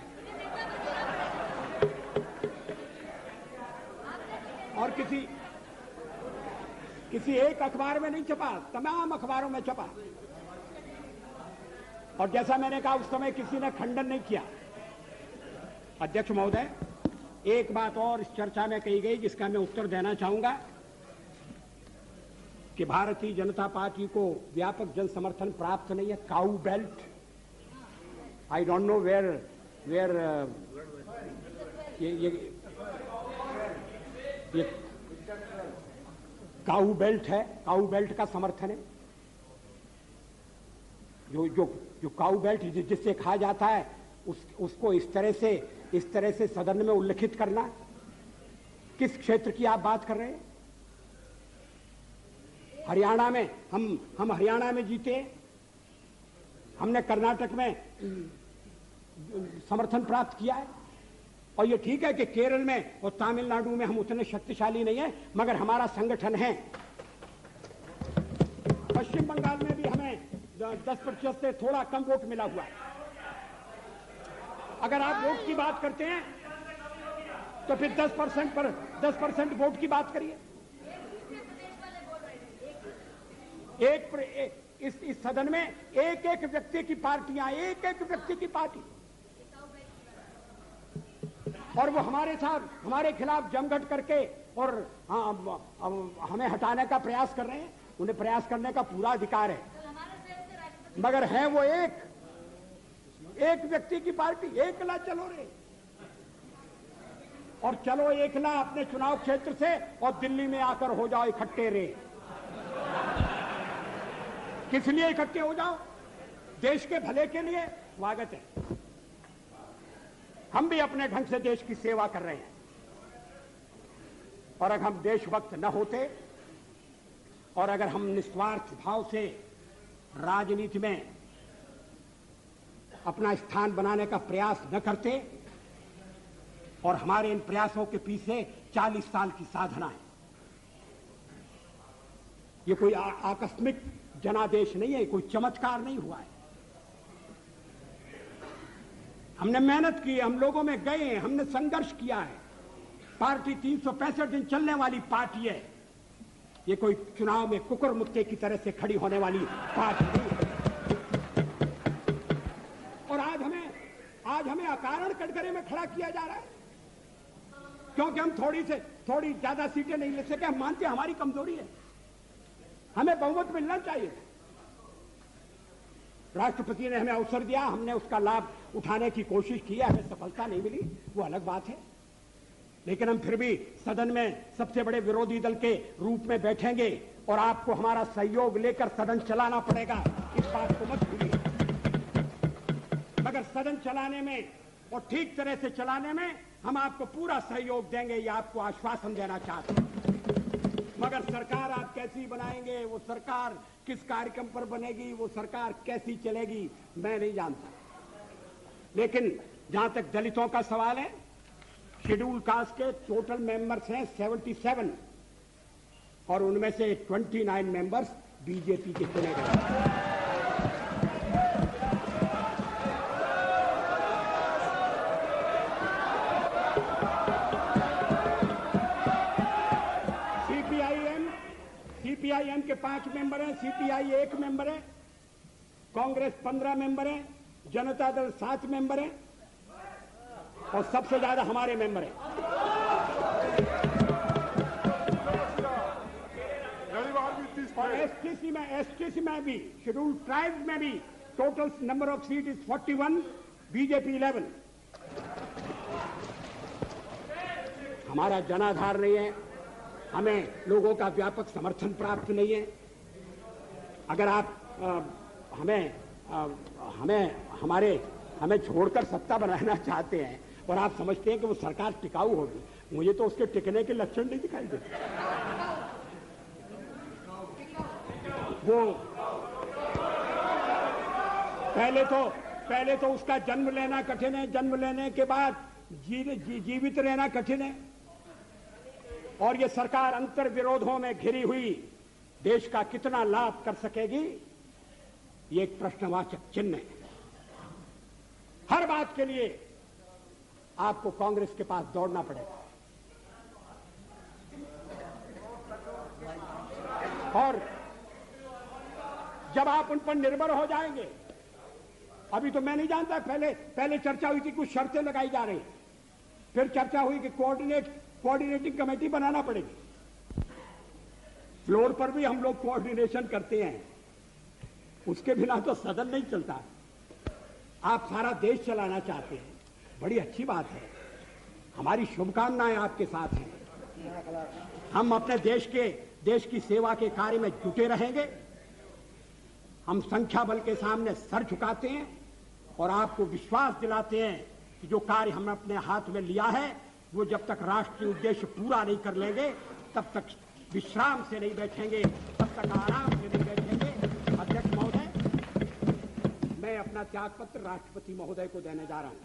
और किसी एक अखबार में नहीं छपा, तमाम अखबारों में छपा। और जैसा मैंने कहा उस समय किसी ने खंडन नहीं किया। अध्यक्ष महोदय, एक बात और इस चर्चा में कही गई जिसका मैं उत्तर देना चाहूंगा कि भारतीय जनता पार्टी को व्यापक जन समर्थन प्राप्त नहीं है। Cow belt, I don't know where ये काऊ बेल्ट है, काऊ बेल्ट का समर्थन है। जो काऊ बेल्ट जिससे कहा जाता है उसको इस तरह से सदन में उल्लेखित करना, किस क्षेत्र की आप बात कर रहे हैं? हरियाणा में हम हरियाणा में जीते, हमने कर्नाटक में समर्थन प्राप्त किया है, और ये ठीक है कि केरल में और तमिलनाडु में हम उतने शक्तिशाली नहीं है, मगर हमारा संगठन है। पश्चिम बंगाल में भी हमें 10% से थोड़ा कम वोट मिला हुआ है। अगर आप वोट की बात करते हैं तो फिर 10% वोट की बात करिए। इस सदन में एक व्यक्ति की पार्टियां, एक व्यक्ति की पार्टी, और वो हमारे साथ, हमारे खिलाफ जमघट करके और हमें हटाने का प्रयास कर रहे हैं। उन्हें प्रयास करने का पूरा अधिकार है। मगर है वो एक व्यक्ति की पार्टी। एकला चलो रे, और चलो एकला अपने चुनाव क्षेत्र से और दिल्ली में आकर हो जाओ इकट्ठे रे। किस लिए इकट्ठे हो जाओ? देश के भले के लिए। स्वागत है, हम भी अपने ढंग से देश की सेवा कर रहे हैं, और अगर हम देशभक्त न होते और अगर हम निस्वार्थ भाव से राजनीति में अपना स्थान बनाने का प्रयास न करते, और हमारे इन प्रयासों के पीछे 40 साल की साधना है। ये कोई आकस्मिक जनादेश नहीं है, कोई चमत्कार नहीं हुआ है। हमने मेहनत की, हम लोगों में गए, हमने संघर्ष किया है। पार्टी 365 दिन चलने वाली पार्टी है। ये कोई चुनाव में कुकुर मुत्ते की तरह से खड़ी होने वाली पार्टी नहीं है। और आज हमें अकारण कटघरे में खड़ा किया जा रहा है, क्योंकि हम थोड़ी ज्यादा सीटें नहीं ले सके। हम मानते हैं हमारी कमजोरी है, हमें बहुमत मिलना चाहिए। राष्ट्रपति ने हमें अवसर दिया, हमने उसका लाभ उठाने की कोशिश की है, हमें सफलता नहीं मिली, वो अलग बात है। लेकिन हम फिर भी सदन में सबसे बड़े विरोधी दल के रूप में बैठेंगे, और आपको हमारा सहयोग लेकर सदन चलाना पड़ेगा, इस बात को मत भूलिए। मगर सदन चलाने में और ठीक तरह से चलाने में हम आपको पूरा सहयोग देंगे, ये आपको आश्वासन देना चाहते हैं। मगर सरकार आप कैसी बनाएंगे, वो सरकार किस कार्यक्रम पर बनेगी, वो सरकार कैसी चलेगी, मैं नहीं जानता। लेकिन जहां तक दलितों का सवाल है, शेड्यूल कास्ट के टोटल मेंबर्स हैं 77, और उनमें से 29 मेंबर्स बीजेपी के चुने गए। सीपीआईएम के 5 मेंबर हैं, सीपीआई 1 मेंबर है, कांग्रेस 15 मेंबर है, जनता दल 7 मेंबर है, और सबसे ज्यादा हमारे मेंबर हैं। और एसटीसी में भी, शेड्यूल ट्राइब्स में भी total number of seat is 41, BJP 11। हमारा जनाधार नहीं है, हमें लोगों का व्यापक समर्थन प्राप्त नहीं है। अगर आप हमें छोड़कर सत्ता बनाना चाहते हैं और आप समझते हैं कि वो सरकार टिकाऊ होगी, मुझे तो उसके टिकने के लक्षण नहीं दिखाई देते। वो पहले तो उसका जन्म लेना कठिन है, जन्म लेने के बाद जीवित रहना कठिन है, और ये सरकार अंतर विरोधों में घिरी हुई देश का कितना लाभ कर सकेगी, ये एक प्रश्नवाचक चिन्ह है। हर बात के लिए आपको कांग्रेस के पास दौड़ना पड़ेगा, और जब आप उन पर निर्भर हो जाएंगे, अभी तो मैं नहीं जानता, पहले चर्चा हुई थी, कुछ शर्तें लगाई जा रही, फिर चर्चा हुई कि कोऑर्डिनेटिंग कमेटी बनाना पड़ेगी। फ्लोर पर भी हम लोग कोऑर्डिनेशन करते हैं, उसके बिना तो सदन नहीं चलता। आप सारा देश चलाना चाहते हैं, बड़ी अच्छी बात है, हमारी शुभकामनाएं आपके साथ हैं। हम अपने देश की सेवा के कार्य में जुटे रहेंगे। हम संख्या बल के सामने सर झुकाते हैं और आपको विश्वास दिलाते हैं कि जो कार्य हमने अपने हाथ में लिया है, वो जब तक राष्ट्रीय उद्देश्य पूरा नहीं कर लेंगे, तब तक विश्राम से नहीं बैठेंगे, तब तक आराम से नहीं बैठेंगे। अध्यक्ष महोदय, मैं अपना त्यागपत्र राष्ट्रपति महोदय को देने जा रहा हूं।